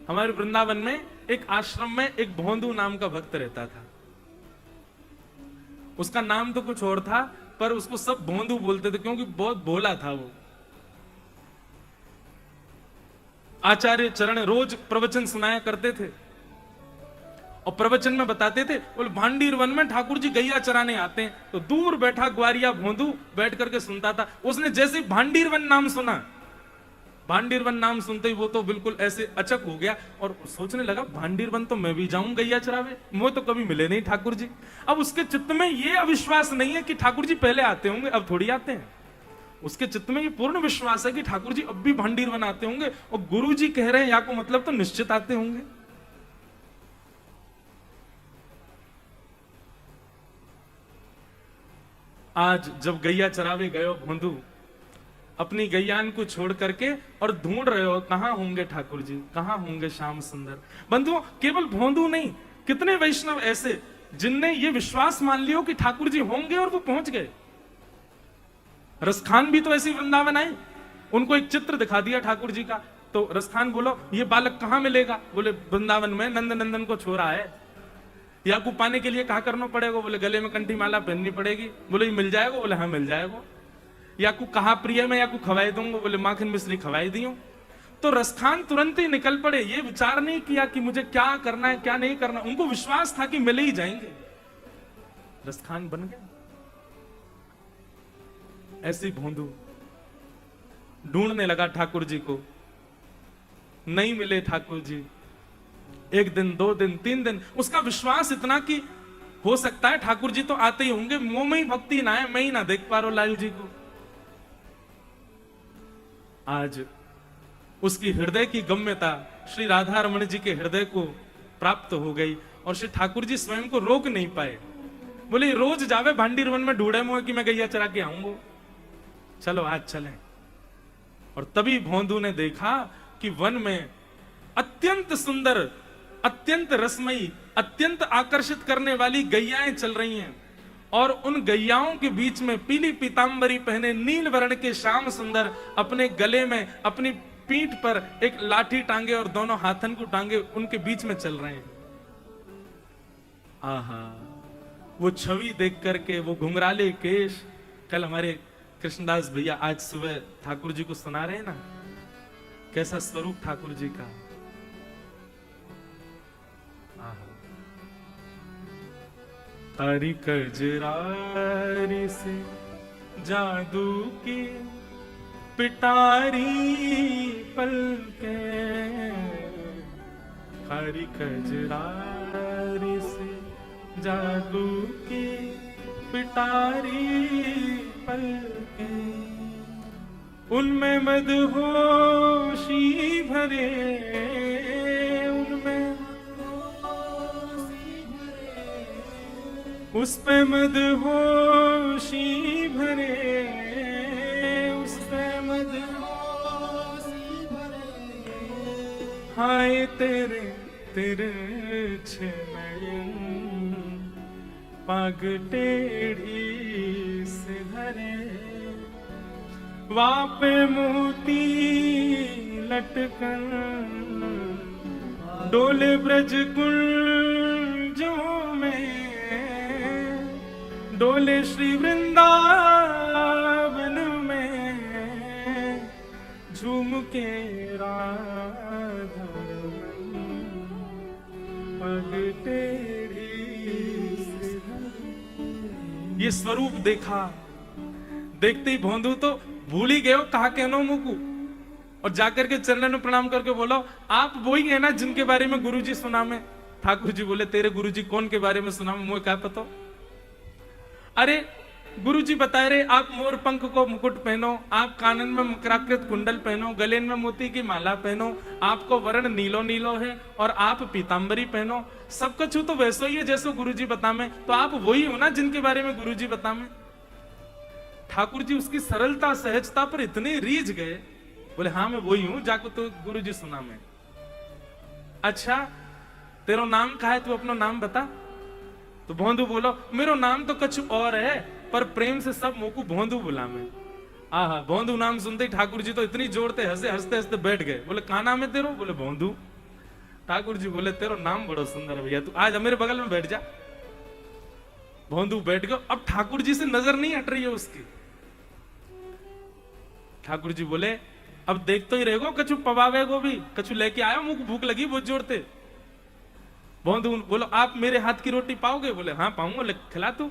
हमारे वृंदावन में एक आश्रम में एक भोंदू नाम का भक्त रहता था। उसका नाम तो कुछ और था, पर उसको सब भोंदू बोलते थे क्योंकि बहुत भोला था वो। आचार्य चरण रोज प्रवचन सुनाया करते थे और प्रवचन में बताते थे, बोले भांडीर वन में ठाकुर जी गैया चराने आते हैं। तो दूर बैठा ग्वारिया भोंदू बैठ करके सुनता था। उसने जैसे भांडीर वन नाम सुना, भांडीर वन नाम सुनते ही वो तो बिल्कुल ऐसे अचक हो गया और सोचने लगा भांडीर वन तो मैं भी जाऊं गैया चरावे, वो तो कभी मिले नहीं ठाकुर जी। अब उसके चित्त में ये अविश्वास नहीं है कि ठाकुर जी पहले आते होंगे, अब थोड़ी आते हैं। उसके चित्त में ये पूर्ण विश्वास है कि ठाकुर जी अब भी भांडीर वन आते होंगे और गुरु जी कह रहे हैं या को मतलब तो निश्चित आते होंगे। आज जब गैया चरावे गए भोंदू, अपनी गैयान को छोड़ करके और ढूंढ रहे हो कहां होंगे ठाकुर जी, कहां होंगे श्याम सुंदर। बंधुओं, केवल भोंदू नहीं, कितने वैष्णव ऐसे जिनने ये विश्वास मान लियो कि ठाकुर जी होंगे और वो पहुंच गए। रसखान भी तो ऐसी वृंदावन आए, उनको एक चित्र दिखा दिया ठाकुर जी का, तो रसखान बोलो ये बालक कहां मिलेगा, बोले वृंदावन में नंद नंदन को छोरा है। या को पाने के लिए कहा करना पड़ेगा, बोले गले में कंठी माला पहननी पड़ेगी। बोले ये मिल जाएगा, बोले हाँ मिल जाएगा। या को कहा प्रिय में या को खवाई दूंगा, बोले माखन मिश्री खवाई दियो। तो रसखान तुरंत ही निकल पड़े, ये विचार नहीं किया कि मुझे क्या करना है क्या नहीं करना, उनको विश्वास था कि मिले ही जाएंगे। रसखान बन गए। ऐसी भोंदू ढूंढने लगा ठाकुर जी को, नहीं मिले ठाकुर जी। एक दिन, 2 दिन, 3 दिन, उसका विश्वास इतना कि हो सकता है ठाकुर जी तो आते ही होंगे, मुंह में ही भक्ति ना है, मैं ही ना देख पा रहा लाल जी को। आज उसकी हृदय की गम्यता श्री राधा रमण जी के हृदय को प्राप्त हो गई और श्री ठाकुर जी स्वयं को रोक नहीं पाए। बोले रोज जावे भांडीर वन में ढूंढे मुझे कि मैं गैया चरा के आऊंगा, चलो आज चलें। और तभी भोंदू ने देखा कि वन में अत्यंत सुंदर, अत्यंत रसमयी, अत्यंत आकर्षित करने वाली गैयाएं चल रही हैं और उन गैयाओं के बीच में पीली पीतांबरी पहने नील वर्ण के श्याम सुंदर अपने गले में, अपनी पीठ पर एक लाठी टांगे और दोनों हाथन को टांगे उनके बीच में चल रहे हैं। आहा, वो छवि देख करके, वो घुंघराले केश, कल हमारे कृष्णदास भैया आज सुबह ठाकुर जी को सुना रहे हैं ना, कैसा स्वरूप ठाकुर जी का। तारी कजरारी से जादू की पिटारी पलके, तारी कजरारी से जादू की पिटारी पलके, उनमें मदहोशी भरे, उनमें उस पे मदहोशी भरे, उस पे मदहोशी भरे, हाय तेरे तेरे नयन पग टेढ़ी से धरे, वापे मोती लटकन डोले ब्रज कुंजों में, डोले श्री वृंदावन में, झूम के राधा पग टेढ़ी से धरे। ये स्वरूप देखा, देखते ही भोंदू तो भूल ही गए हो कहा कहनो मुकू, और जाकर के चरणों में प्रणाम करके बोलो आप वही है ना जिनके बारे में गुरुजी सुना में। ठाकुर जी बोले तेरे गुरुजी कौन के बारे में सुना में, मुझे क्या पता। अरे गुरुजी बताए रहे आप मोर पंख को मुकुट पहनो, आप कानन में मकराकृत कुंडल पहनो, गले में मोती की माला पहनो, आपको वर्ण नीलो नीलो है और आप पीतांबरी पहनो, सब कुछ तो वैसो ही है जैसो गुरुजी बता में, तो आप वही हो ना जिनके बारे में गुरुजी बता में। ठाकुर जी उसकी सरलता सहजता पर इतने रीझ गए, बोले हाँ मैं वही हूं जाको तो गुरुजी सुना में। अच्छा तेरा नाम क्या है, तू अपना नाम बता। तो भोंदू बोलो मेरो नाम तो कुछ और है, पर प्रेम से सब मोकू भोंदू बुला में। आहा, भोंदू नाम सुनते ही ठाकुर जी तो इतनी जोरते हंसे हंसते हंसते बैठ गए। बोले कहा नाम है तेरो, बोले भोंदू। ठाकुर जी बोले तेरा नाम बड़ा सुंदर है भैया, तू आज मेरे बगल में बैठ जा। भोंदू बैठ गया। अब ठाकुर जी से नजर नहीं हट रही है उसकी। ठाकुर जी बोले अब देख तो ही रहेगो, कछु पवावे को भी कछु लेके आयो, मुझको भूख लगी बहुत जोर से। भोंदू बोलो आप मेरे हाथ की रोटी पाओगे? बोले हाँ पाऊंगा, खिला तू।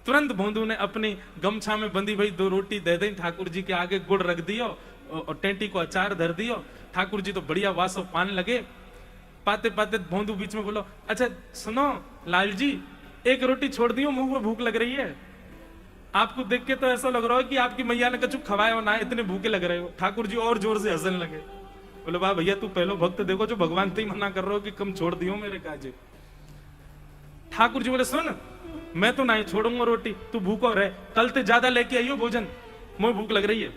तुरंत भोंदू ने अपनी गमछा में बंधी भाई 2 रोटी दे दी, ठाकुर जी के आगे गुड़ रख दियो और टेंटी को अचार धर दियो। ठाकुर जी तो बढ़िया वासो पान लगे। पाते पाते भोंदू बीच में बोलो अच्छा सुनो लाल जी, एक रोटी छोड़ दियो, मुंह में भूख लग रही है। आपको देख के तो ऐसा लग रहा है कि आपकी मैया ने कछु खवाया ना, इतने भूखे लग रहे हो। ठाकुर जी और जोर से हंसने लगे। बोले वाह भैया तू पहलो भक्त देखो जो भगवान ते ही मना कर रहा हो कि कम छोड़ दियो मेरे काजे। ठाकुर जी बोले सुन मैं तो नहीं छोड़ूंगा रोटी, तू भूखो रहे, कल ते ज्यादा लेके आइयो भोजन, मुझे भूख लग रही है।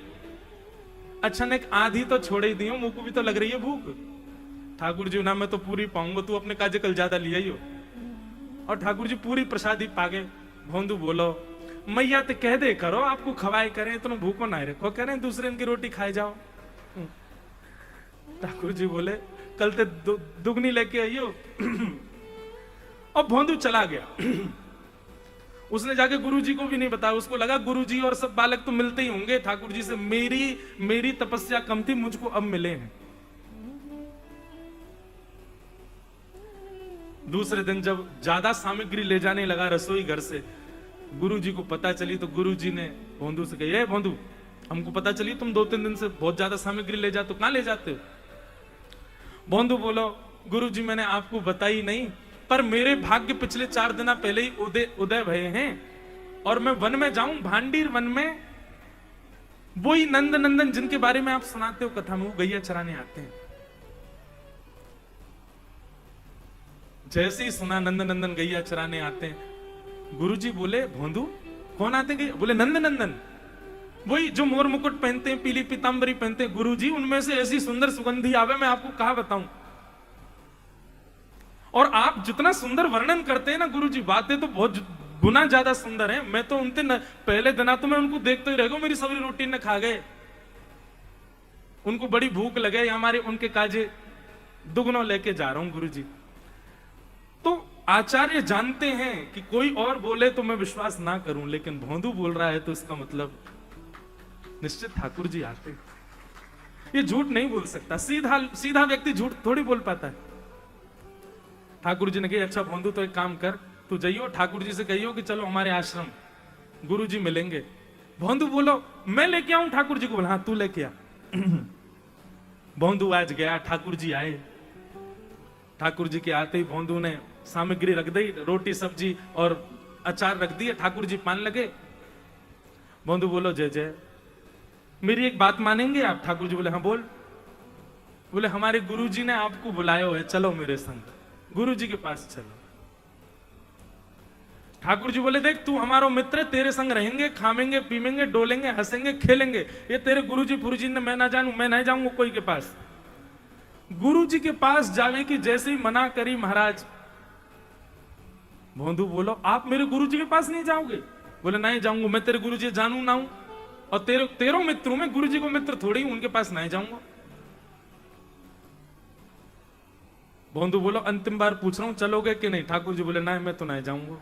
अच्छा ने आधी तो छोड़ ही दियो, मुंह को भी तो लग रही है भूख। ठाकुर जी ना मैं तो पूरी पाऊंगा, तू अपने काजे कल ज्यादा ले आइयो। और ठाकुर जी पूरी प्रसादी पागे। भोंदू बोलो मैया ते कह दे करो आपको खवाए करें, इतना भूखो ना रखो, कह रहे दूसरे की रोटी खाए जाओ। ठाकुर जी बोले कल ते दुगनी लेके आइयो। और भोंदू चला गया। उसने जाके गुरुजी को भी नहीं बताया, उसको लगा गुरुजी और सब बालक तो मिलते ही होंगे ठाकुर जी से, मेरी तपस्या कम थी, मुझको अब मिले हैं। दूसरे दिन जब ज्यादा सामग्री ले जाने लगा रसोई घर से, गुरुजी को पता चली तो गुरुजी ने भोंदू से कहा भोंदू हमको पता चली तुम 2-3 दिन से बहुत ज्यादा सामग्री ले जाते हो, कहां ले जाते हो? भोंदू बोलो गुरुजी मैंने आपको बताई नहीं, पर मेरे भाग्य पिछले 4 दिन पहले ही उदय भये हैं और मैं वन में जाऊं, भांडीर वन में वही नंद नंदन जिनके बारे में आप सुनाते हो कथा में, वो गैया चराने आते हैं। जैसे ही सुना नंद नंदन गैया चराने आते हैं, गुरुजी बोले भोंदू कौन आते हैं? बोले नंद नंदन, वही जो मोर मुकुट पहनते हैं, पीली पीतांबरी पहनते हैं। गुरुजी उनमें से ऐसी सुंदर सुगंधी आवे मैं आपको कहा बताऊं। और आप जितना सुंदर वर्णन करते हैं ना गुरुजी, बातें तो बहुत गुना ज्यादा सुंदर हैं। मैं तो उनके पहले दिना तो मैं उनको देखते ही रह गया, मेरी सभी रोटी न खा गए, उनको बड़ी भूख लगे, हमारे उनके काजे दुगनों लेके जा रहा हूं गुरुजी। तो आचार्य जानते हैं कि कोई और बोले तो मैं विश्वास ना करूं, लेकिन भोंदू बोल रहा है तो इसका मतलब निश्चित ठाकुर जी आते। ये झूठ नहीं बोल सकता, सीधा व्यक्ति झूठ थोड़ी बोल पाता है। ठाकुर जी ने कहा अच्छा भोंदू तो एक काम कर, तू जाइयो ठाकुर जी से कहियो कि चलो हमारे आश्रम, गुरु जी मिलेंगे। भोंदू बोलो मैं लेके आऊं ठाकुर जी को? बोला हाँ तू लेके आ। भोंदू आज गया, ठाकुर जी आए। ठाकुर जी के आते ही भोंदू ने सामग्री रख दी, रोटी सब्जी और अचार रख दिया। ठाकुर जी पान लगे। भोंदू बोलो जय जय, मेरी एक बात मानेंगे आप? ठाकुर जी बोले हाँ बोल। बोले हमारे गुरु जी ने आपको बुलाया है, चलो मेरे संग, गुरु जी के पास चलो। ठाकुर जी बोले देख तू हमारा मित्र, तेरे संग रहेंगे, खामेंगे पीमेंगे डोलेंगे हंसेंगे खेलेंगे। ये तेरे गुरु जी पुरुजी ने मैं ना जानू, मैं नहीं जाऊंगा कोई के पास। गुरु जी के पास जाने की जैसे ही मना करी महाराज। भोंदू बोलो आप मेरे गुरु जी के पास नहीं जाओगे? बोले नहीं जाऊंगा, मैं तेरे गुरु जी जानू ना हूं, और तेरो मित्र हूं मैं, गुरु जी को मित्र थोड़ी, उनके पास नहीं जाऊंगा। भोंदू बोलो अंतिम बार पूछ रहा हूं चलोगे कि नहीं? ठाकुर जी बोले नहीं मैं तो नहीं जाऊंगा।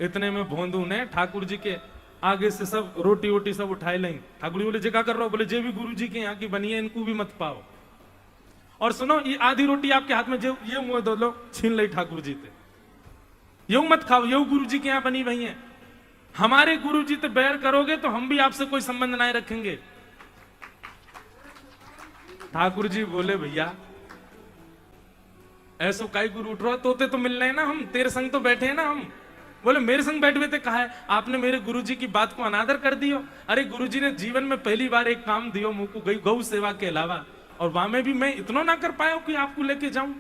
इतने में भोंदू ने ठाकुर जी के आगे से सब रोटी वोटी सब उठाए लें। ठाकुर जी बोले जगह कर रहा हो? बोले जे भी गुरु जी के यहाँ की बनी है इनको भी मत पाओ, और सुनो ये आधी रोटी आपके हाथ में जो ये मुंह दो लो छीन ली ठाकुर जी थे, यू मत खाओ, यू गुरु जी के यहाँ बनी हुई है। हमारे गुरु जी तो बैर करोगे तो हम भी आपसे कोई संबंध नहीं रखेंगे। ठाकुर जी बोले भैया ऐसो काई गुरु उठ रहा, तोते तो मिल रहे ना, हम तेरे संग तो बैठे हैं ना हम। बोले मेरे संग बैठे हुए थे, कहा है आपने मेरे गुरुजी की बात को अनादर कर दियो। अरे गुरुजी ने जीवन में पहली बार एक काम दियो मुझको, गौ सेवा के अलावा, और वहां में भी मैं इतना ना कर पाया कि आपको लेके जाऊं।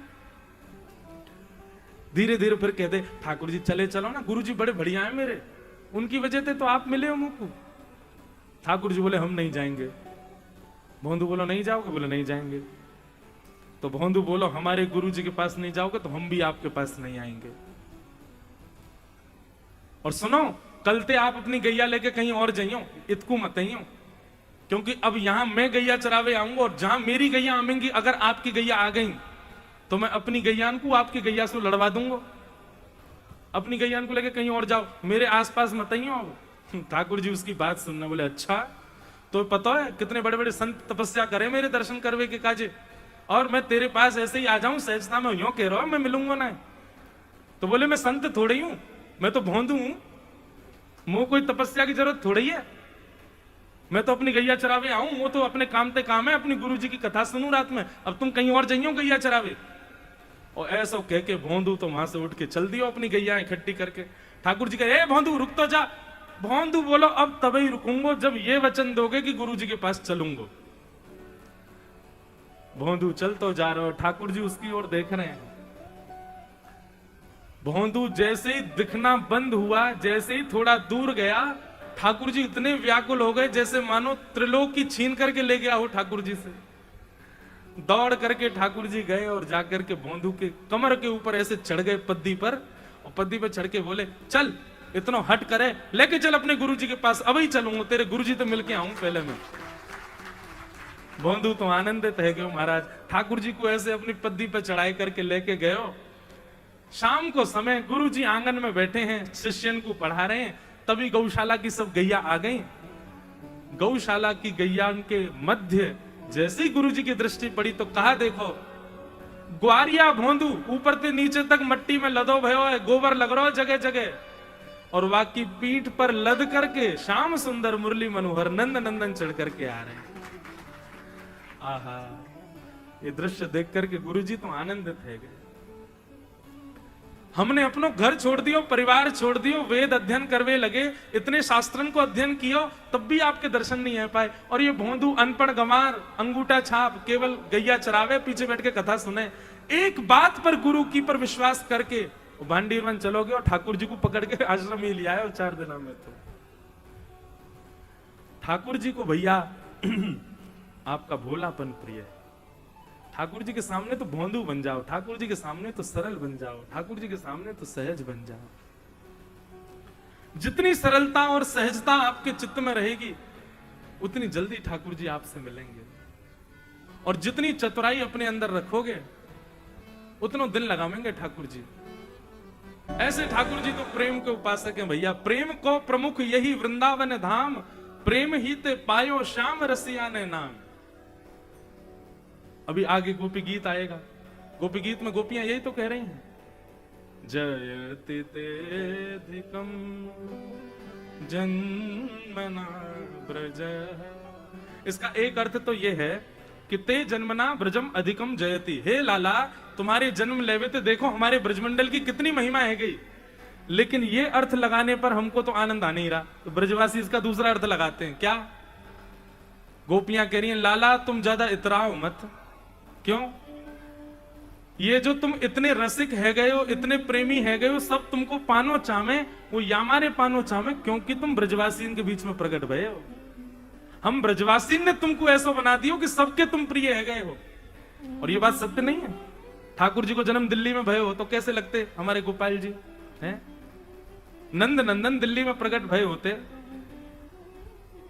धीरे धीरे फिर कहते ठाकुर जी चले चलो ना, गुरुजी बड़े बढ़िया है मेरे, उनकी वजह से तो आप मिले हो मुझको। ठाकुर जी बोले हम नहीं जाएंगे। भोंदू बोलो नहीं जाओगे? बोले नहीं जाएंगे। तो भोंदू बोलो हमारे गुरु जी के पास नहीं जाओगे तो हम भी आपके पास नहीं आएंगे। और सुनो कल ते आप अपनी गैया लेके कहीं और जाइयो, इतकू मत आइयो, क्योंकि अब यहां मैं गैया चरावे आऊंगा, और जहां मेरी गैया आवेंगी अगर आपकी गैया आ गई तो मैं अपनी गैयान को आपकी गैया से लड़वा दूंगा। अपनी गैयान को लेके कहीं और जाओ, मेरे आसपास मत ही आओ। ठाकुर जी उसकी बात सुनना, बोले अच्छा, तो पता है कितने बड़े बड़े संत तपस्या करे मेरे दर्शन करवे के काजे, और मैं तेरे पास ऐसे ही आ जाऊं सहजता में, यूं कह रहा हूं मैं मिलूंगा ना। तो बोले मैं संत थोड़ी हूं, मैं तो भोंदू हूं, मुझे कोई तपस्या की जरूरत थोड़ी है, मैं तो अपनी गैया चरावे आऊं, वो तो अपने काम ते काम है, अपनी गुरु जी की कथा सुनूं रात में, अब तुम कहीं और जाइयो गैया चरावे। और ऐसा कह के भोंदू तो वहां से उठ के चल दियो अपनी गैया इकट्ठी करके। ठाकुर जी कहे भोंदू रुक तो जा। भोंदू बोलो अब तभी रुकूंगो जब ये वचन दोगे कि गुरु जी के पास चलूंगो। भोंदू चल तो जा रहे हो, ठाकुर जी उसकी ओर देख रहे हैं। भोंदू जैसे ही दिखना बंद हुआ, जैसे ही थोड़ा दूर गया, ठाकुर जी इतने व्याकुल हो गए जैसे मानो त्रिलोक की छीन करके ले गया हो ठाकुर जी से। दौड़ करके ठाकुर जी गए और जाकर के भोंदू के कमर के ऊपर ऐसे चढ़ गए पद्दी पर, और पद्दी पर चढ़ के बोले चल इतना हट करे, लेके चल अपने गुरु जी के पास, अभी चलूंगा, तेरे गुरु जी तो मिलके आऊं पहले मैं। भोंदू तो आनंदित है गयो महाराज, ठाकुर जी को ऐसे अपनी पद्दी पर चढ़ाई करके लेके गयो। शाम को समय गुरु जी आंगन में बैठे हैं, शिष्यन को पढ़ा रहे हैं, तभी गौशाला की सब गैया आ गई। गौशाला की गैया के मध्य जैसे ही गुरु जी की दृष्टि पड़ी तो कहा देखो ग्वारिया भोंदू ऊपर से नीचे तक मट्टी में लदो भयो है, गोबर लग रहा जगह जगह, और वाकी पीठ पर लद करके श्याम सुंदर मुरली मनोहर नंद नंदन चढ़ करके आ रहे हैं। आहा, ये दृश्य देख करके गुरु जी तो आनंदित है गए। हमने अपनो घर छोड़ दियो, परिवार छोड़ दियो, वेद अध्ययन करवे लगे, इतने शास्त्रन को अध्ययन कियो, तब भी आपके दर्शन नहीं आ पाए। और ये भोंदू अनपढ़ गंवार अंगूठा छाप केवल गैया चरावे, पीछे बैठ के कथा सुने। एक बात पर गुरु की पर विश्वास करके भांडीरवन चलोगे और ठाकुर जी को पकड़ के आश्रम ही लिया है 4 दिनों में। तो ठाकुर जी को भैया आपका भोलापन प्रिय है। ठाकुर जी के सामने तो भोंदू बन जाओ, ठाकुर जी के सामने तो सरल बन जाओ, ठाकुर जी के सामने तो सहज बन जाओ। जितनी सरलता और सहजता आपके चित्त में रहेगी उतनी जल्दी ठाकुर जी आपसे मिलेंगे, और जितनी चतुराई अपने अंदर रखोगे उतना दिन लगाएंगे ठाकुर जी। ऐसे ठाकुर जी तो प्रेम के उपासक हैं भैया। प्रेम को प्रमुख यही वृंदावन धाम, प्रेम ही ते पायो श्याम रसिया ने नाम। अभी आगे गोपी गीत आएगा, गोपी गीत में गोपियां यही तो कह रही हैं, जयति तेधिकम जन्मना ब्रज। इसका एक अर्थ तो यह है कि ते जन्मना ब्रजम अधिकम जयति, हे लाला तुम्हारे जन्म लेवे तो देखो हमारे ब्रजमंडल की कितनी महिमा है गई। लेकिन ये अर्थ लगाने पर हमको तो आनंद आ नहीं रहा, तो ब्रजवासी इसका दूसरा अर्थ लगाते हैं। क्या? गोपियां कह रही हैं लाला तुम ज्यादा इतराओ मत। क्यों? ये जो तुम इतने रसिक है गए हो, इतने प्रेमी है गए हो, सब तुमको पानो चामे, वो यामारे पानो चामे, क्योंकि तुम ब्रजवासी के बीच में प्रकट भये हो। हम ब्रजवासी ने तुमको ऐसा बना दियो कि सबके तुम प्रिय है गए हो। और ये बात सत्य नहीं है? ठाकुर जी को जन्म दिल्ली में भये हो तो कैसे लगते हमारे गोपाल जी हैं? नंद नंदन दिल्ली में प्रकट भये होते,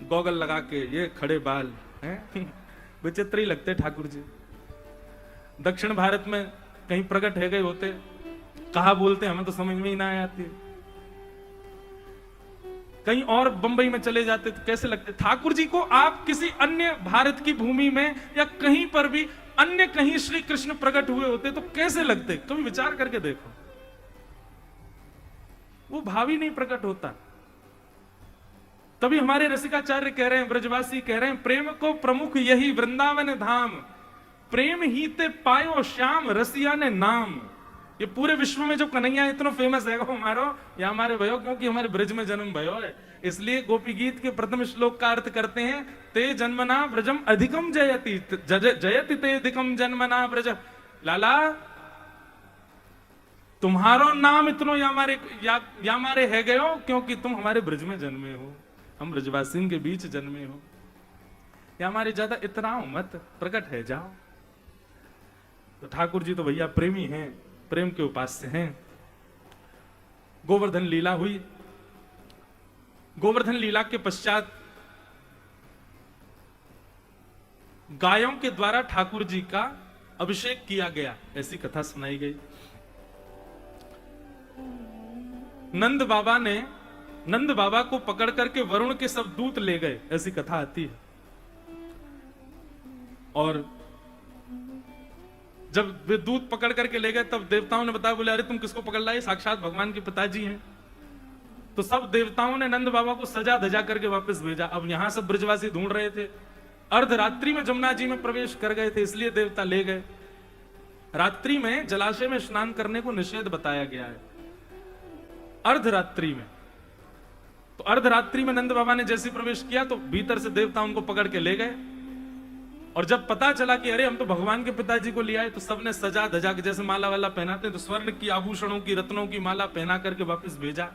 गॉगल लगा के, ये खड़े बाल हैं, विचित्र ही लगते ठाकुर जी। दक्षिण भारत में कहीं प्रकट है गए होते, कहा बोलते हमें तो समझ में ही ना आती। कहीं और बंबई में चले जाते तो कैसे लगते। ठाकुर जी को आप किसी अन्य भारत की भूमि में या कहीं पर भी अन्य कहीं श्री कृष्ण प्रकट हुए होते तो कैसे लगते? कभी विचार करके देखो, वो भाव ही नहीं प्रकट होता। तभी हमारे रसिकाचार्य कह रहे हैं, ब्रजवासी कह रहे हैं, प्रेम को प्रमुख यही वृंदावन धाम, प्रेम ही ते पायो श्याम रसिया ने नाम। ये पूरे विश्व में जो कन्हैया इतना फेमस है वो हमारो या हमारे भयो, क्योंकि हमारे ब्रज में जन्म भयो है। इसलिए गोपी गीत के प्रथम श्लोक का अर्थ करते हैं, ते जन्मना ब्रजम अधिकम जयति, जयति ते अधिकम जन्मना ब्रज। लाला तुम्हारो नाम इतनो या हमारे है गयो क्योंकि तुम हमारे ब्रज में जन्मे हो, हम ब्रजवासी के बीच जन्मे हो। या हमारे ज्यादा इतराओ मत, प्रकट है जाओ। तो ठाकुर जी तो भैया प्रेमी हैं, प्रेम के उपास्य हैं। गोवर्धन लीला हुई, गोवर्धन लीला के पश्चात गायों के द्वारा ठाकुर जी का अभिषेक किया गया, ऐसी कथा सुनाई गई। नंद बाबा को पकड़ करके वरुण के सब दूत ले गए, ऐसी कथा आती है। और जब वे दूत पकड़ करके ले गए तब देवताओं ने बताया, बोले अरे तुम किसको पकड़ लाए, साक्षात भगवान के पिताजी हैं। तो सब देवताओं ने नंद बाबा को सजा धजा करके वापस भेजा। अब यहां सब ब्रजवासी ढूंढ रहे थे, अर्धरात्रि में जमुना जी में प्रवेश कर गए थे, इसलिए देवता ले गए। रात्रि में जलाशय में स्नान करने को निषेध बताया गया है, अर्धरात्रि में। तो अर्धरात्रि में नंद बाबा ने जैसे प्रवेश किया तो भीतर से देवता उनको पकड़ के ले गए। और जब पता चला कि अरे हम तो भगवान के पिताजी को ले आए, तो सबने सजा धजा के जैसे माला वाला पहनाते हैं, तो स्वर्ण की आभूषणों की रत्नों की माला पहना करके वापस भेजा।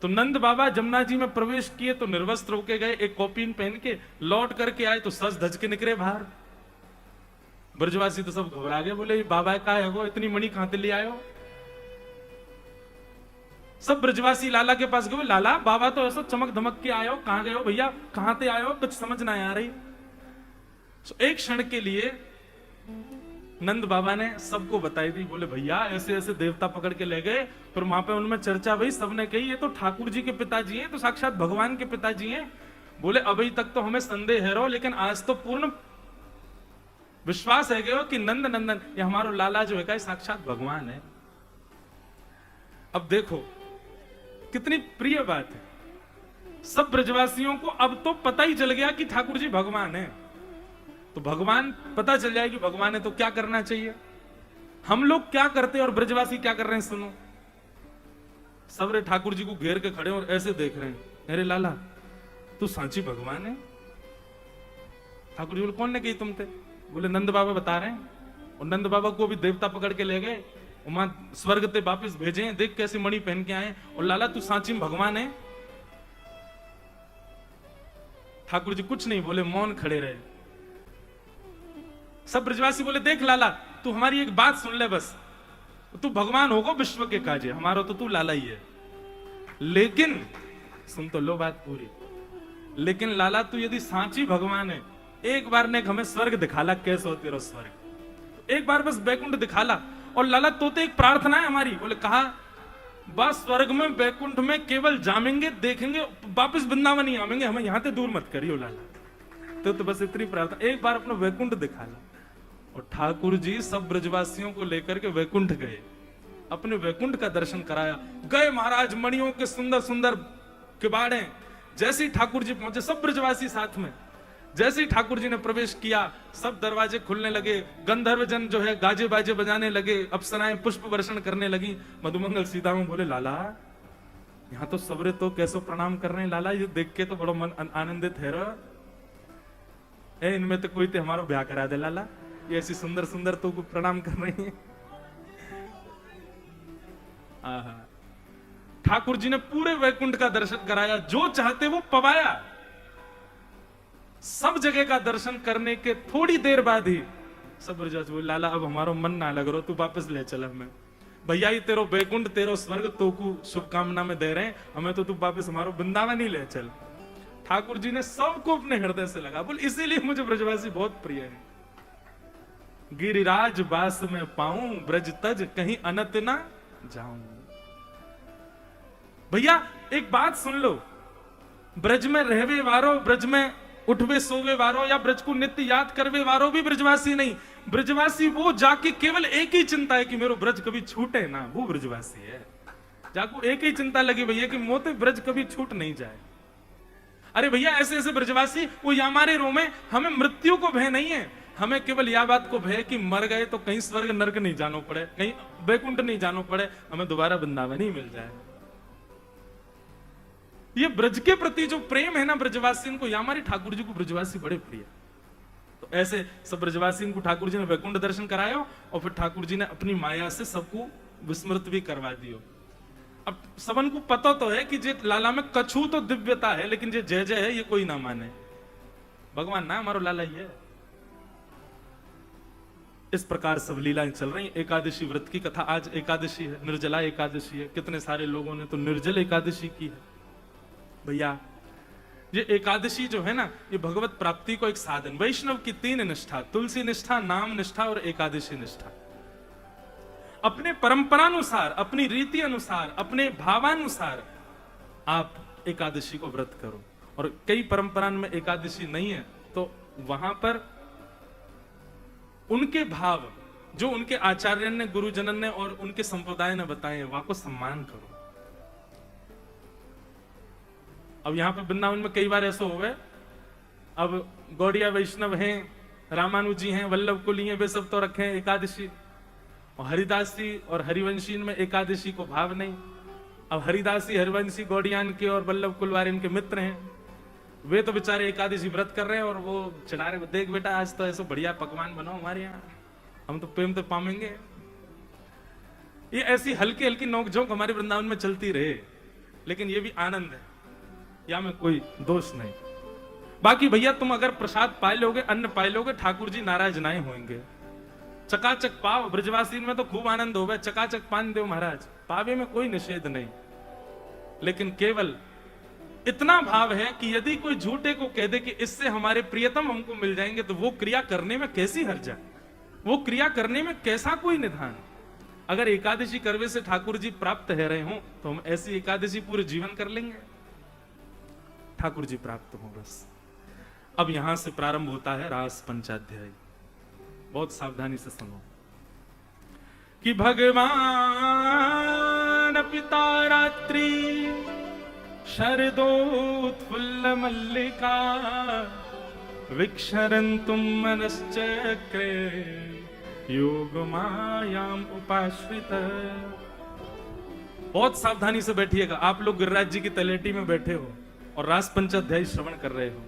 तो नंद बाबा जमुना जी में प्रवेश किए तो निर्वस्त्र होके गए, एक कौपीन पहन के लौट करके आए तो सज धज के निकले बाहर। ब्रजवासी तो सब घबरा गए, बोले बाबा का है वो, इतनी मणि कहां से ले आयो। सब ब्रजवासी लाला के पास गए, लाला बाबा तो ऐसा चमक धमक के आयो, कहां गए हो भैया, कहां से आयो, कुछ समझ ना आ रही। तो एक क्षण के लिए नंद बाबा ने सबको बताई दी, बोले भैया ऐसे ऐसे देवता पकड़ के ले गए। फिर वहां पे उनमें चर्चा भाई, सबने कही ये तो ठाकुर जी के पिताजी हैं, तो साक्षात भगवान के पिताजी हैं। बोले अभी तक तो हमें संदेह है रो, लेकिन आज तो पूर्ण विश्वास है गयो कि नंद नंदन ये हमारो लाला जो है साक्षात भगवान है। अब देखो कितनी प्रिय बात है, सब ब्रजवासियों को अब तो पता ही चल गया कि ठाकुर जी भगवान है। तो भगवान पता चल जाए कि भगवान है तो क्या करना चाहिए। हम लोग क्या करते हैं और ब्रजवासी क्या कर रहे हैं, सुनो। सब रे ठाकुर जी को घेर के खड़े और ऐसे देख रहे हैं, अरे लाला तू सांची भगवान है। ठाकुर जी बोले कौन ने कही तुम थे, बोले नंद बाबा बता रहे हैं। और नंद बाबा को भी देवता पकड़ के ले गए, वहां स्वर्ग से वापिस भेजे, देख कैसे मणि पहन के आए। और लाला तू सांची भगवान है। ठाकुर जी कुछ नहीं बोले, मौन खड़े रहे। सब ब्रजवासी बोले देख लाला तू हमारी एक बात सुन ले, बस तू भगवान होगा विश्व के काजे, हमारा तो तू लाला ही है। लेकिन सुन तो लो बात पूरी, लेकिन लाला तू यदि सांची भगवान है, एक बार ने हमें स्वर्ग दिखाला, कैसे हो तेरा स्वर्ग, एक बार बस बैकुंठ दिखाला। और लाला तो एक प्रार्थना है हमारी। बोले कहा बस स्वर्ग में बैकुंठ में केवल जामेंगे, देखेंगे, वापस वृंदावन ही आवेंगे, हमें यहां से दूर मत करियो लाला। तो बस इतनी प्रार्थना, एक बार अपना वैकुंठ दिखाला। और ठाकुर जी सब ब्रजवासियों को लेकर के वैकुंठ गए, अपने वैकुंठ का दर्शन कराया। गए महाराज, मणियों के सुंदर सुंदर किवाड़े। जैसे ही ठाकुर जी पहुंचे, सब ब्रजवासी साथ में, जैसे ही ठाकुर जी ने प्रवेश किया सब दरवाजे खुलने लगे, गंधर्व जन जो है गाजे बाजे बजाने लगे, अप्सराएं पुष्प वर्षण करने लगी। मधुमंगल सीता में बोले लाला यहाँ तो सबरे तो कैसे प्रणाम कर रहे हैं लाला, ये देख के तो बड़ा मन आनंदित है रो। इनमें तो कोई तो हमारा ब्याह करा दे लाला, ये ऐसी सुंदर सुंदर तो प्रणाम कर रही है। ठाकुर जी ने पूरे वैकुंठ का दर्शन कराया, जो चाहते वो पवाया। सब जगह का दर्शन करने के थोड़ी देर बाद ही सब ब्रजवासी बोले लाला अब हमारा मन ना लग रहा, तू वापस ले चल हमें। भैया ये तेरो वैकुंठ तेरो स्वर्ग तो को शुभकामना में दे रहे हैं, हमें तो तू वापस हमारा वृंदावन ही ले चल। ठाकुर जी ने सबको अपने हृदय से लगा, बोल इसीलिए मुझे ब्रजवासी बहुत प्रिय है। गिरिराज बास में पाऊं, ब्रज तज कहीं अनत ना जाऊं। भैया एक बात सुन लो, ब्रज में रहवे वारो, ब्रज में उठवे सोवे वारो, या ब्रज को नित्य याद करवे वारो भी ब्रजवासी नहीं। ब्रजवासी वो जाके केवल एक ही चिंता है कि मेरो ब्रज कभी छूटे ना, वो ब्रजवासी है। जाको एक ही चिंता लगी भैया कि मोते ब्रज कभी छूट नहीं जाए। अरे भैया ऐसे ऐसे ब्रजवासी वो हमारे रो में, हमें मृत्यु को भय नहीं है, हमें केवल यह बात को भय कि मर गए तो कहीं स्वर्ग नरक नहीं जानो पड़े, कहीं वैकुंठ नहीं जानो पड़े, हमें दोबारा वृंदावन ही मिल जाए। ये ब्रज के प्रति जो प्रेम है ना ब्रजवासी को, हमारे ठाकुर जी को ब्रजवासी बड़े प्रिय। तो ऐसे सब ब्रजवासी को ठाकुर जी ने वैकुंठ दर्शन करायो, और फिर ठाकुर जी ने अपनी माया से सबको विस्मृत भी करवा दियो। अब सबन को पता तो है कि जे लाला में कछु तो दिव्यता है, लेकिन जे जय जय है ये कोई ना माने। भगवान ना हमारो लाला ही है। इस प्रकार सब लीलाएं चल रही। एकादशी व्रत की कथा, आज एकादशी है, निर्जला एकादशी है। कितने सारे लोगों ने तो निर्जल एकादशी की है। भैया ये एकादशी जो है ना, ये भगवत प्राप्ति को एक साधन। वैष्णव की 3 निष्ठा, तुलसी निष्ठा, नाम निष्ठा और एकादशी निष्ठा। अपने परंपरानुसार, अपनी रीति अनुसार, अपने भावानुसार आप एकादशी को व्रत करो। और कई परंपराओं में एकादशी नहीं है, तो वहां पर उनके भाव जो उनके आचार्य ने, गुरुजनन ने और उनके संप्रदाय ने बताए, वहां को सम्मान करो। अब यहां पे वृंदावन में कई बार ऐसा हुआ है, अब गौड़िया वैष्णव हैं, रामानुजी हैं, वल्लभ कुली हैं, वे सब तो रखे हैं एकादशी, और हरिदासी और हरिवंशी में एकादशी को भाव नहीं। अब हरिदासी, हरिवंशी गौड़ियान के और वल्लभ कुलवार इनके मित्र हैं, वे तो बेचारे एकादशी व्रत कर रहे हैं और वो चढ़ा रहे, देख बेटा आज तो ऐसा बढ़िया पकवान बनाओ हमारे यहाँ, हम तो प्रेम तो पाएंगे। ये ऐसी हल्की हल्की नोकझोंक हमारे वृंदावन में चलती रहे, लेकिन ये भी आनंद है, या में कोई दोष नहीं। बाकी भैया तुम अगर प्रसाद पाए लोगे, अन्न पाए लोगे, ठाकुर जी नाराज नहीं होंगे। चकाचक पाव, ब्रजवासी में तो खूब आनंद होगा, चकाचक पान दो महाराज, पावे में कोई निषेध नहीं। लेकिन केवल इतना भाव है कि यदि कोई झूठे को कह दे कि इससे हमारे प्रियतम हमको मिल जाएंगे, तो वो क्रिया करने में कैसी हर्जा, वो क्रिया करने में कैसा कोई निधान। अगर एकादशी करवे से ठाकुर जी प्राप्त है रहे हो, तो हम ऐसी एकादशी पूरे जीवन कर लेंगे, ठाकुर जी प्राप्त हो बस। अब यहां से प्रारंभ होता है रास पंचाध्याय। बहुत सावधानी से सुनो कि भगवान पिता रात्रि शरदोत्फुल्ल मल्लिका विक्षरन्तुम मनश्चक्रे योग मायाम उपाश्रित। बहुत सावधानी से बैठिएगा। आप लोग गिरिराज जी की तलेटी में बैठे हो और रास पंचाध्याय श्रवण कर रहे हो।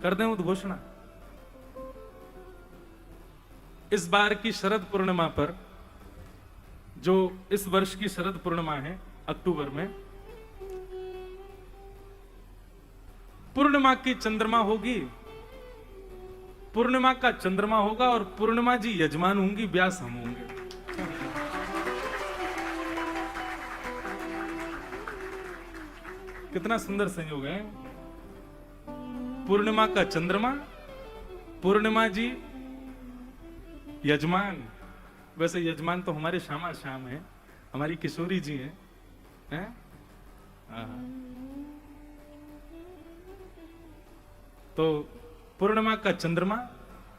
कर दें उद्घोषणा। इस बार की शरद पूर्णिमा पर, जो इस वर्ष की शरद पूर्णिमा है अक्टूबर में, पूर्णिमा की चंद्रमा होगी, पूर्णिमा का चंद्रमा होगा और पूर्णिमा जी यजमान होंगी, व्यास हम होंगे। कितना सुंदर संयोग है। पूर्णिमा का चंद्रमा, पूर्णिमा जी यजमान। वैसे यजमान तो हमारे श्यामा श्याम है, हमारी किशोरी जी हैं? तो पूर्णिमा का चंद्रमा,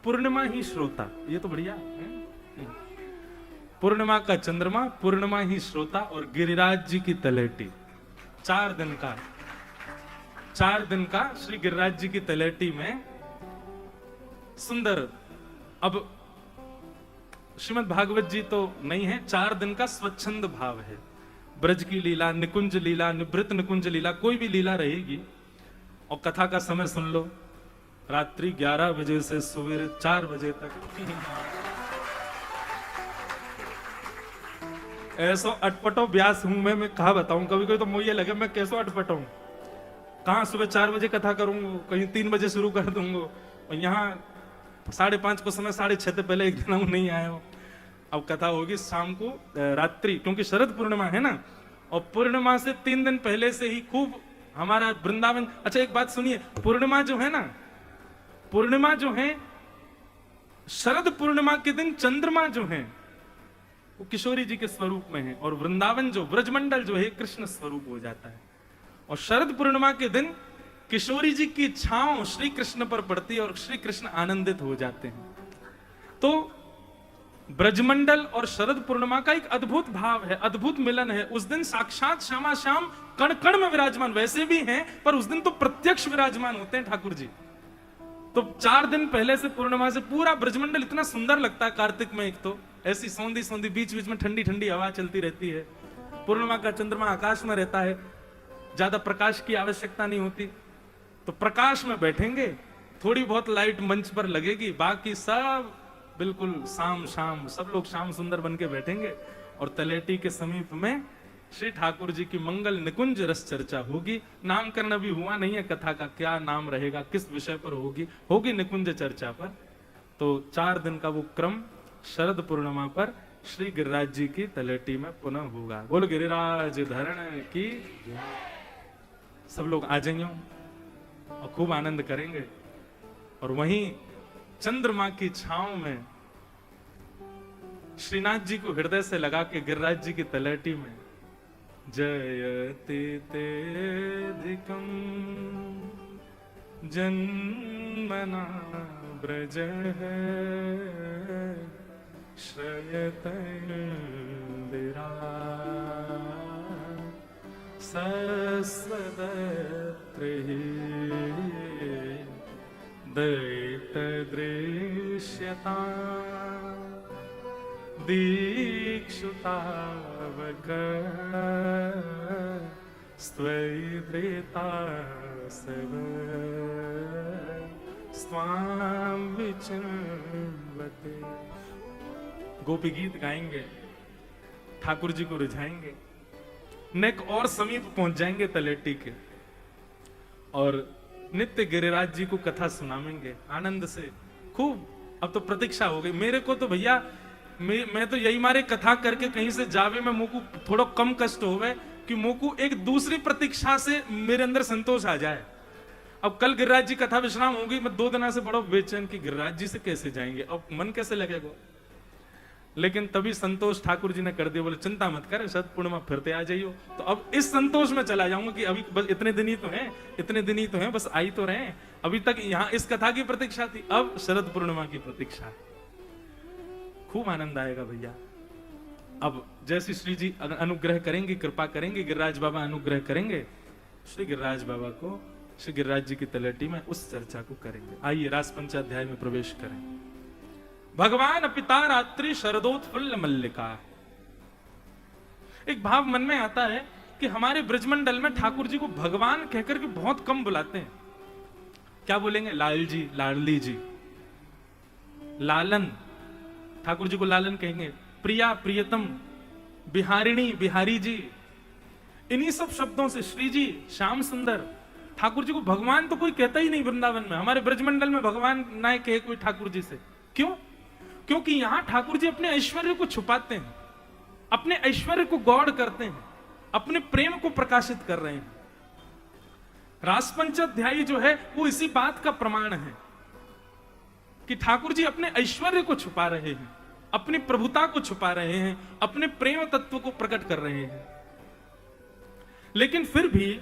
पूर्णिमा ही श्रोता, ये तो बढ़िया है। पूर्णिमा का चंद्रमा, पूर्णिमा ही श्रोता और गिरिराज जी की तलेटी। 4 दिन का श्री गिरिराज जी की तलेटी में सुंदर। अब श्रीमद् भागवत जी तो नहीं है, 4 दिन का स्वच्छंद भाव है। ब्रज की लीला, निकुंज लीला, निवृत्त निकुंज लीला, कोई भी लीला रहेगी। और कथा का समय सुन लो, रात्रि 11 बजे से सवेरे 4 बजे तक। ऐसो अटपटो व्यास हूं मैं कहा बताऊं। कभी कभी तो मुझे लगे मैं कैसो अटपट हूं, कहां सुबह 4 बजे कथा करूंगा, कहीं 3 बजे शुरू कर दूंगा, और यहाँ 5:30 को समय 6:30 से पहले एक दिन हम नहीं आए हो। अब कथा होगी शाम को रात्रि, क्योंकि शरद पूर्णिमा है ना, और पूर्णिमा से 3 दिन पहले से ही खूब हमारा वृंदावन। अच्छा एक बात सुनिए, पूर्णिमा जो है ना, पूर्णिमा जो है, शरद पूर्णिमा के दिन चंद्रमा जो है वो किशोरी जी के स्वरूप में है, और वृंदावन जो ब्रजमंडल जो है कृष्ण स्वरूप हो जाता है। और शरद पूर्णिमा के दिन किशोरी जी की छांव श्री कृष्ण पर पड़ती है और श्री कृष्ण आनंदित हो जाते हैं। तो ब्रजमंडल और शरद पूर्णिमा का एक अद्भुत भाव है, अद्भुत मिलन है। उस दिन साक्षात श्यामा श्याम कण कण में विराजमान वैसे भी हैं, पर उस दिन तो प्रत्यक्ष विराजमान होते हैं ठाकुर जी। तो 4 दिन पहले से पूर्णिमा से पूरा ब्रजमंडल इतना सुंदर लगता है। कार्तिक में एक तो ऐसी सौंधी सौंधी, बीच बीच में ठंडी ठंडी हवा चलती रहती है। पूर्णिमा का चंद्रमा आकाश में रहता है, ज्यादा प्रकाश की आवश्यकता नहीं होती। तो प्रकाश में बैठेंगे, थोड़ी बहुत लाइट मंच पर लगेगी, बाकी सब बिल्कुल शाम शाम, सब लोग श्याम सुंदर बन के बैठेंगे। और तलेटी के समीप में श्री ठाकुर जी की मंगल निकुंज रस चर्चा होगी। नामकरण अभी हुआ नहीं है कथा का, क्या नाम रहेगा, किस विषय पर होगी निकुंज चर्चा पर। तो 4 दिन का वो क्रम शरद पूर्णिमा पर श्री गिरिराज जी की तलेटी में पुनः होगा। बोल गिरिराज धरण की। सब लोग आ जाइए, और खूब आनंद करेंगे। और वहीं चंद्रमा की छांव में श्रीनाथ जी को हृदय से लगा के गिरिराज जी की तलहटी में जयति तेधिकं जन्मना ब्रज श्रयतैर्विरा सस्वदत्रिः दैतदृश्यता दीक्षुतावक स्त्वैधृतासव स्वाम विचिन्वते। गोपी गीत गाएंगे, ठाकुर जी को रिझाएंगे, नेक और समीप पहुंच जाएंगे तलेटी के, और नित्य गिरिराज जी को कथा सुनावेंगे आनंद से खूब। अब तो प्रतीक्षा हो गई मेरे को तो भैया, मैं तो यही मारे कथा करके कहीं से जावे में मुझको थोड़ा कम कष्ट होवे कि मुझको एक दूसरी प्रतीक्षा से मेरे अंदर संतोष आ जाए। अब कल गिरिराज जी कथा विश्राम होगी, मैं 2 दिन से बड़ा बेचैन कि गिरिराज जी से कैसे जाएंगे, अब मन कैसे लगेगा। लेकिन तभी संतोष ठाकुर जी ने कर दिया, बोले चिंता मत कर, शत पूर्णिमा फिरते आ जाइयो। तो अब इस संतोष में चला जाऊंगा कि अभी बस इतने दिन ही तो हैं, इतने दिन ही तो हैं, बस आई तो रहे। अभी तक यहाँ इस कथा की प्रतीक्षा थी, अब शरद पूर्णिमा की प्रतीक्षा। खूब आनंद आएगा भैया। अब जैसे श्री जी अनुग्रह करेंगे, कृपा करेंगे, गिरिराज बाबा अनुग्रह करेंगे, श्री गिरिराज बाबा को श्री गिरिराज जी की तलहटी में उस चर्चा को करेंगे। आइए रास पंचाध्याय में प्रवेश करें। भगवान पिता रात्रि शरदोत्फुल्ल मल्लिका। एक भाव मन में आता है कि हमारे ब्रजमंडल में ठाकुर जी को भगवान कहकर के बहुत कम बुलाते हैं। क्या बोलेंगे? लाल जी, लाडली जी, लालन, ठाकुर जी को लालन कहेंगे, प्रिया, प्रियतम, बिहारिणी, बिहारी जी। इन्हीं सब शब्दों से श्री जी, श्याम सुंदर। ठाकुर जी को भगवान तो कोई कहता ही नहीं वृंदावन में। हमारे ब्रजमंडल में भगवान ना कहे कोई ठाकुर जी से। क्यों? क्योंकि यहां ठाकुर जी अपने ऐश्वर्य को छुपाते हैं, अपने ऐश्वर्य को गौड़ करते हैं, अपने प्रेम को प्रकाशित कर रहे हैं। रासपंचाध्यायी जो है वो इसी बात का प्रमाण है कि ठाकुर जी अपने ऐश्वर्य को छुपा रहे हैं, अपनी प्रभुता को छुपा रहे हैं, अपने प्रेम तत्व को प्रकट कर रहे हैं। लेकिन फिर भी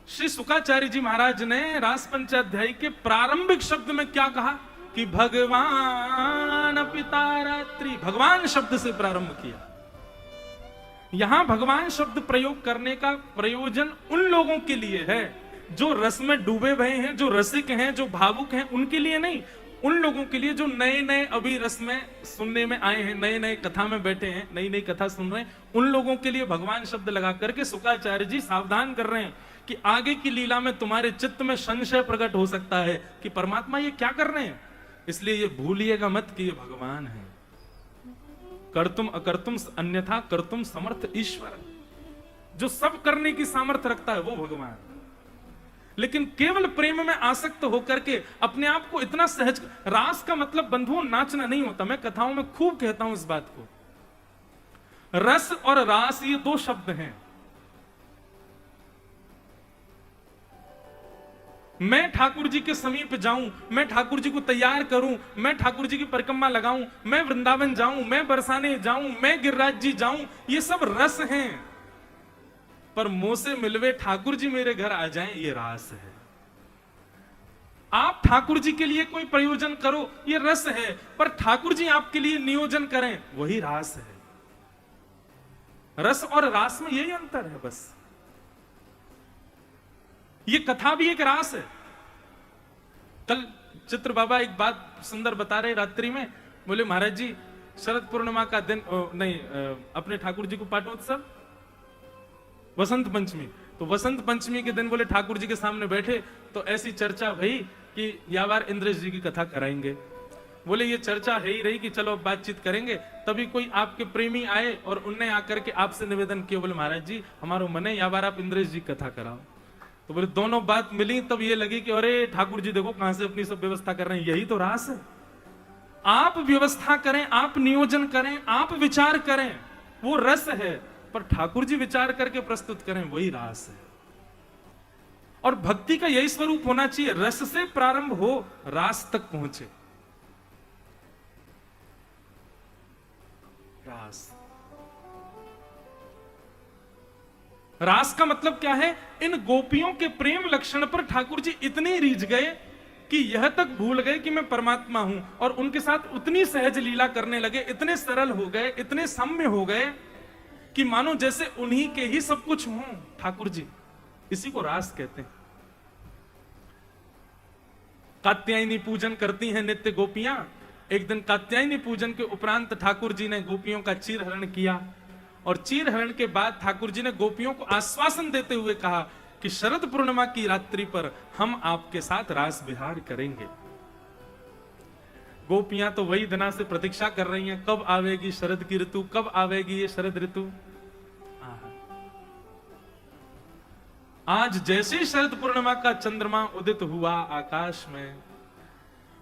श्री शुकाचार्य जी महाराज ने रासपंचाध्यायी के प्रारंभिक शब्द में क्या कहा कि भगवान पिता रात्रि, भगवान शब्द से प्रारंभ किया। यहां भगवान शब्द प्रयोग करने का प्रयोजन उन लोगों के लिए है जो रस में डूबे हुए हैं, जो रसिक हैं, जो भावुक हैं, उनके लिए नहीं। उन लोगों के लिए जो नए नए अभी रस में सुनने में आए हैं, नए नए कथा में बैठे हैं, नई नई कथा सुन रहे हैं, उन लोगों के लिए भगवान शब्द लगा करके शुकाचार्य जी सावधान कर रहे हैं कि आगे की लीला में तुम्हारे चित्त में संशय प्रकट हो सकता है कि परमात्मा ये क्या कर रहे हैं। इसलिए ये भूलिएगा मत कि ये भगवान है। कर्तुम अकर्तुम अन्यथा कर्तुम समर्थ ईश्वर, जो सब करने की सामर्थ्य रखता है वो भगवान। लेकिन केवल प्रेम में आसक्त होकर के अपने आप को इतना सहज, रास का मतलब बंधुओं नाचना नहीं होता। मैं कथाओं में खूब कहता हूं इस बात को। रस और रास ये 2 शब्द हैं। मैं ठाकुर जी के समीप जाऊं, मैं ठाकुर जी को तैयार करूं, मैं ठाकुर जी की परिक्रमा लगाऊं, मैं वृंदावन जाऊं, मैं बरसाने जाऊं, मैं गिरिराज जी जाऊं, ये सब रस हैं। पर मुंह से मिलवे ठाकुर जी मेरे घर आ जाएं, ये रास है। आप ठाकुर जी के लिए कोई प्रयोजन करो, ये रस है। पर ठाकुर जी आपके लिए नियोजन करें, वही रास है। रस और रास में यही अंतर है बस। ये कथा भी एक रास है। कल चित्र बाबा एक बात सुंदर बता रहे रात्रि में, बोले महाराज जी शरद पूर्णिमा का दिन अपने ठाकुर जी को पाठोत्सव वसंत पंचमी, तो वसंत पंचमी के दिन बोले ठाकुर जी के सामने बैठे तो ऐसी चर्चा भई कि या बार इंद्रेश जी की कथा कराएंगे। बोले ये चर्चा है ही रही कि चलो अब बातचीत करेंगे। तभी कोई आपके प्रेमी आए और उनने आकर के आपसे निवेदन किया, बोले महाराज जी हमारो मन है या बार आप इंद्रेश जी कथा कराओ। तो बोले दोनों बात मिली, तब ये लगी कि अरे ठाकुर जी देखो कहां से अपनी सब व्यवस्था कर रहे हैं। यही तो रास है। आप व्यवस्था करें, आप नियोजन करें, आप विचार करें, वो रस है। पर ठाकुर जी विचार करके प्रस्तुत करें, वही रास है। और भक्ति का यही स्वरूप होना चाहिए, रस से प्रारंभ हो, रास तक पहुंचे। रास, रास का मतलब क्या है? इन गोपियों के प्रेम लक्षण पर ठाकुर जी इतने रीझ गए कि यह तक भूल गए कि मैं परमात्मा हूं, और उनके साथ उतनी सहज लीला करने लगे, इतने सरल हो गए, इतने सौम्य हो गए कि मानो जैसे उन्हीं के ही सब कुछ हों ठाकुर जी। इसी को रास कहते हैं। कात्यायनी पूजन करती हैं नित्य गोपियां। एक दिन कात्यायनी पूजन के उपरांत ठाकुर जी ने गोपियों का चीरहरण किया, और चीरहरण के बाद ठाकुर जी ने गोपियों को आश्वासन देते हुए कहा कि शरद पूर्णिमा की रात्रि पर हम आपके साथ रास विहार करेंगे। गोपियां तो वही दिना से प्रतीक्षा कर रही हैं, कब आवेगी शरद की ऋतु, कब आवेगी ये शरद ऋतु। आज जैसे शरद पूर्णिमा का चंद्रमा उदित हुआ आकाश में,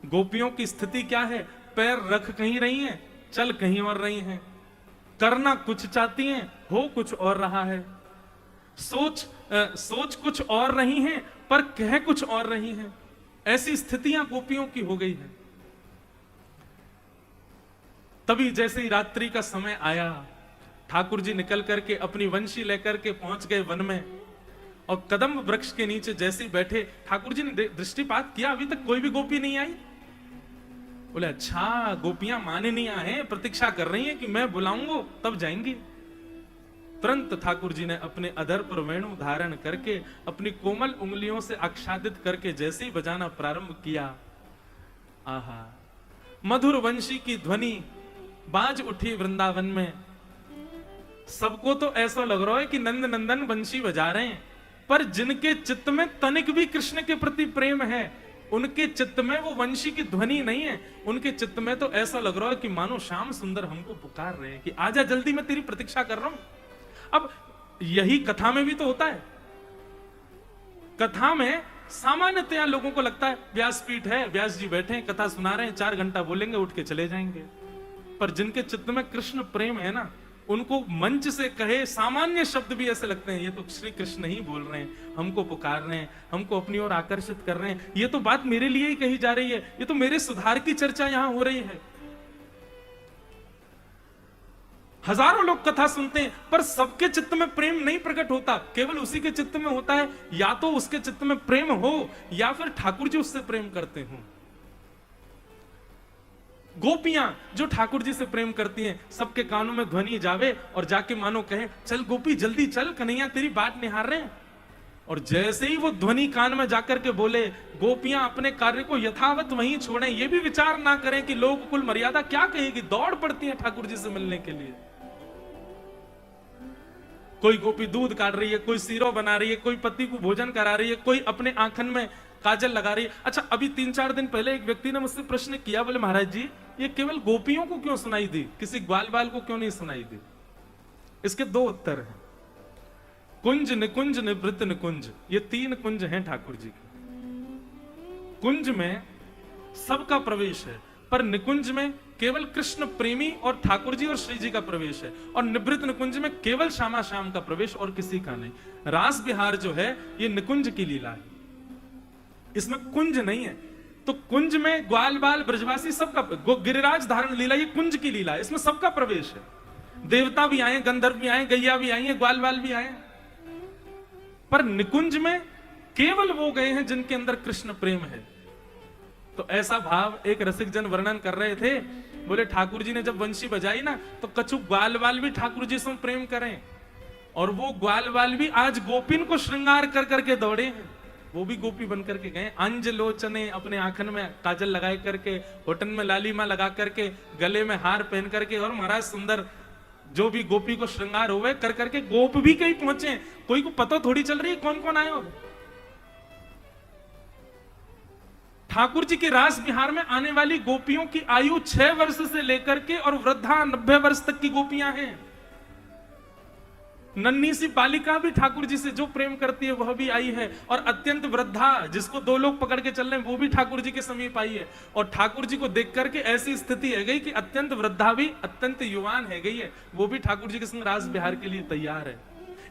गोपियों की स्थिति क्या है? पैर रख कहीं रही हैं, चल कहीं और रही हैं, करना कुछ चाहती हैं, हो कुछ और रहा है, सोच कुछ और रही हैं, पर कह कुछ और रही हैं। ऐसी स्थितियां गोपियों की हो गई है। तभी जैसे ही रात्रि का समय आया, ठाकुर जी निकल करके अपनी वंशी लेकर के पहुंच गए वन में, और कदम वृक्ष के नीचे जैसे ही बैठे, ठाकुर जी ने दृष्टिपात किया, अभी तक कोई भी गोपी नहीं आई। बोले अच्छा, गोपियां माने नहीं आए, प्रतीक्षा कर रही हैं कि मैं बुलाऊंगा तब जाएंगी। तुरंत ठाकुर जी ने अपने अधर पर वेणु धारण करके अपनी कोमल उंगलियों से आच्छादित करके जैसे ही बजाना प्रारंभ किया, आहा, मधुर वंशी की ध्वनि बाज उठी वृंदावन में। सबको तो ऐसा लग रहा है कि नंद नंदन वंशी बजा रहे हैं, पर जिनके चित्त में तनिक भी कृष्ण के प्रति प्रेम है, उनके चित्त में वो वंशी की ध्वनि नहीं है। उनके चित्त में तो ऐसा लग रहा है कि मानो श्याम सुंदर हमको पुकार रहे हैं कि आजा जल्दी, मैं तेरी प्रतीक्षा कर रहा हूं। अब यही कथा में भी तो होता है। कथा में सामान्यतया लोगों को लगता है व्यासपीठ है, व्यास जी बैठे हैं, कथा सुना रहे हैं, 4 घंटा बोलेंगे, उठ के चले जाएंगे। पर जिनके चित्त में कृष्ण प्रेम है ना, उनको मंच से कहे सामान्य शब्द भी ऐसे लगते हैं, ये तो श्री कृष्ण ही बोल रहे हैं, हमको पुकार रहे हैं, हमको अपनी ओर आकर्षित कर रहे हैं, ये तो बात मेरे लिए ही कही जा रही है, ये तो मेरे सुधार की चर्चा यहां हो रही है। हजारों लोग कथा सुनते हैं, पर सबके चित्त में प्रेम नहीं प्रकट होता, केवल उसी के चित्त में होता है, या तो उसके चित्त में प्रेम हो या फिर ठाकुर जी उससे प्रेम करते हो। गोपियां जो ठाकुर जी से प्रेम करती हैं, सबके कानों में ध्वनि जावे और जाके मानो कहे चल गोपी जल्दी चल, कन्हैया तेरी बात निहार रहे हैं। और जैसे ही वो ध्वनि कान में जाकर के बोले, गोपियां अपने कार्य को यथावत वहीं छोड़ें, ये भी विचार ना करें कि लोग कुल मर्यादा क्या कहेगी, दौड़ पड़ती है ठाकुर जी से मिलने के लिए। कोई गोपी दूध काट रही है, कोई सीरो बना रही है, कोई पति को भोजन करा रही है, कोई अपने आंखन में काजल लगा रही है। अच्छा, अभी 3-4 दिन पहले एक व्यक्ति ने मुझसे प्रश्न किया, बोले महाराज जी ये केवल गोपियों को क्यों सुनाई दी, किसी ग्वाल बाल को क्यों नहीं सुनाई दी? इसके 2 उत्तर हैं। कुंज, निकुंज, निवृत्त निकुंज, ये 3 कुंज हैं ठाकुर जी के। कुंज में सबका प्रवेश है, पर निकुंज में केवल कृष्ण प्रेमी और ठाकुर जी और श्री जी का प्रवेश है, और निवृत्त निकुंज में केवल श्यामा श्याम का प्रवेश और किसी का नहीं। रास विहार जो है ये निकुंज की लीला है, इसमें कुंज नहीं है। तो कुंज में ग्वाल बाल ब्रजवासी सबका, गिरिराज धारण लीला ये कुंज की लीला है, इसमें सबका प्रवेश है। देवता भी आए, गंधर्व भी आए, गैया भी आई है, ग्वाल बाल भी आए। पर निकुंज में केवल वो गए हैं जिनके अंदर कृष्ण प्रेम है। तो ऐसा भाव एक रसिक जन वर्णन कर रहे थे, बोले ठाकुर जी ने जब वंशी बजाई ना, तो कछु ग्वाल बाल भी ठाकुर जी से प्रेम करें, और वो ग्वाल बाल भी आज गोपिन को श्रृंगार कर करके दौड़े हैं। वो भी गोपी बन करके गए, अंज लोचने, अपने आंखन में काजल लगाए करके, होठन में लालिमा लगा करके, गले में हार पहन करके, और महाराज सुंदर जो भी गोपी को श्रृंगार होवे कर करके गोप भी कहीं पहुंचे। कोई को पता थोड़ी चल रही है कौन कौन आए हो। ठाकुर जी के रास विहार में आने वाली गोपियों की आयु 6 वर्ष से लेकर के और वृद्धा 90 वर्ष तक की गोपियां हैं। नन्ही सी बालिका भी ठाकुर जी से जो प्रेम करती है वह भी आई है, और अत्यंत वृद्धा जिसको 2 लोग पकड़ के चल रहे हैं वो भी ठाकुर जी के समीप आई है। और ठाकुर जी को देख करके ऐसी स्थिति है गई कि अत्यंत वृद्धा भी अत्यंत युवान है गई है, वो भी ठाकुर जी के संग रास विहार के लिए तैयार है।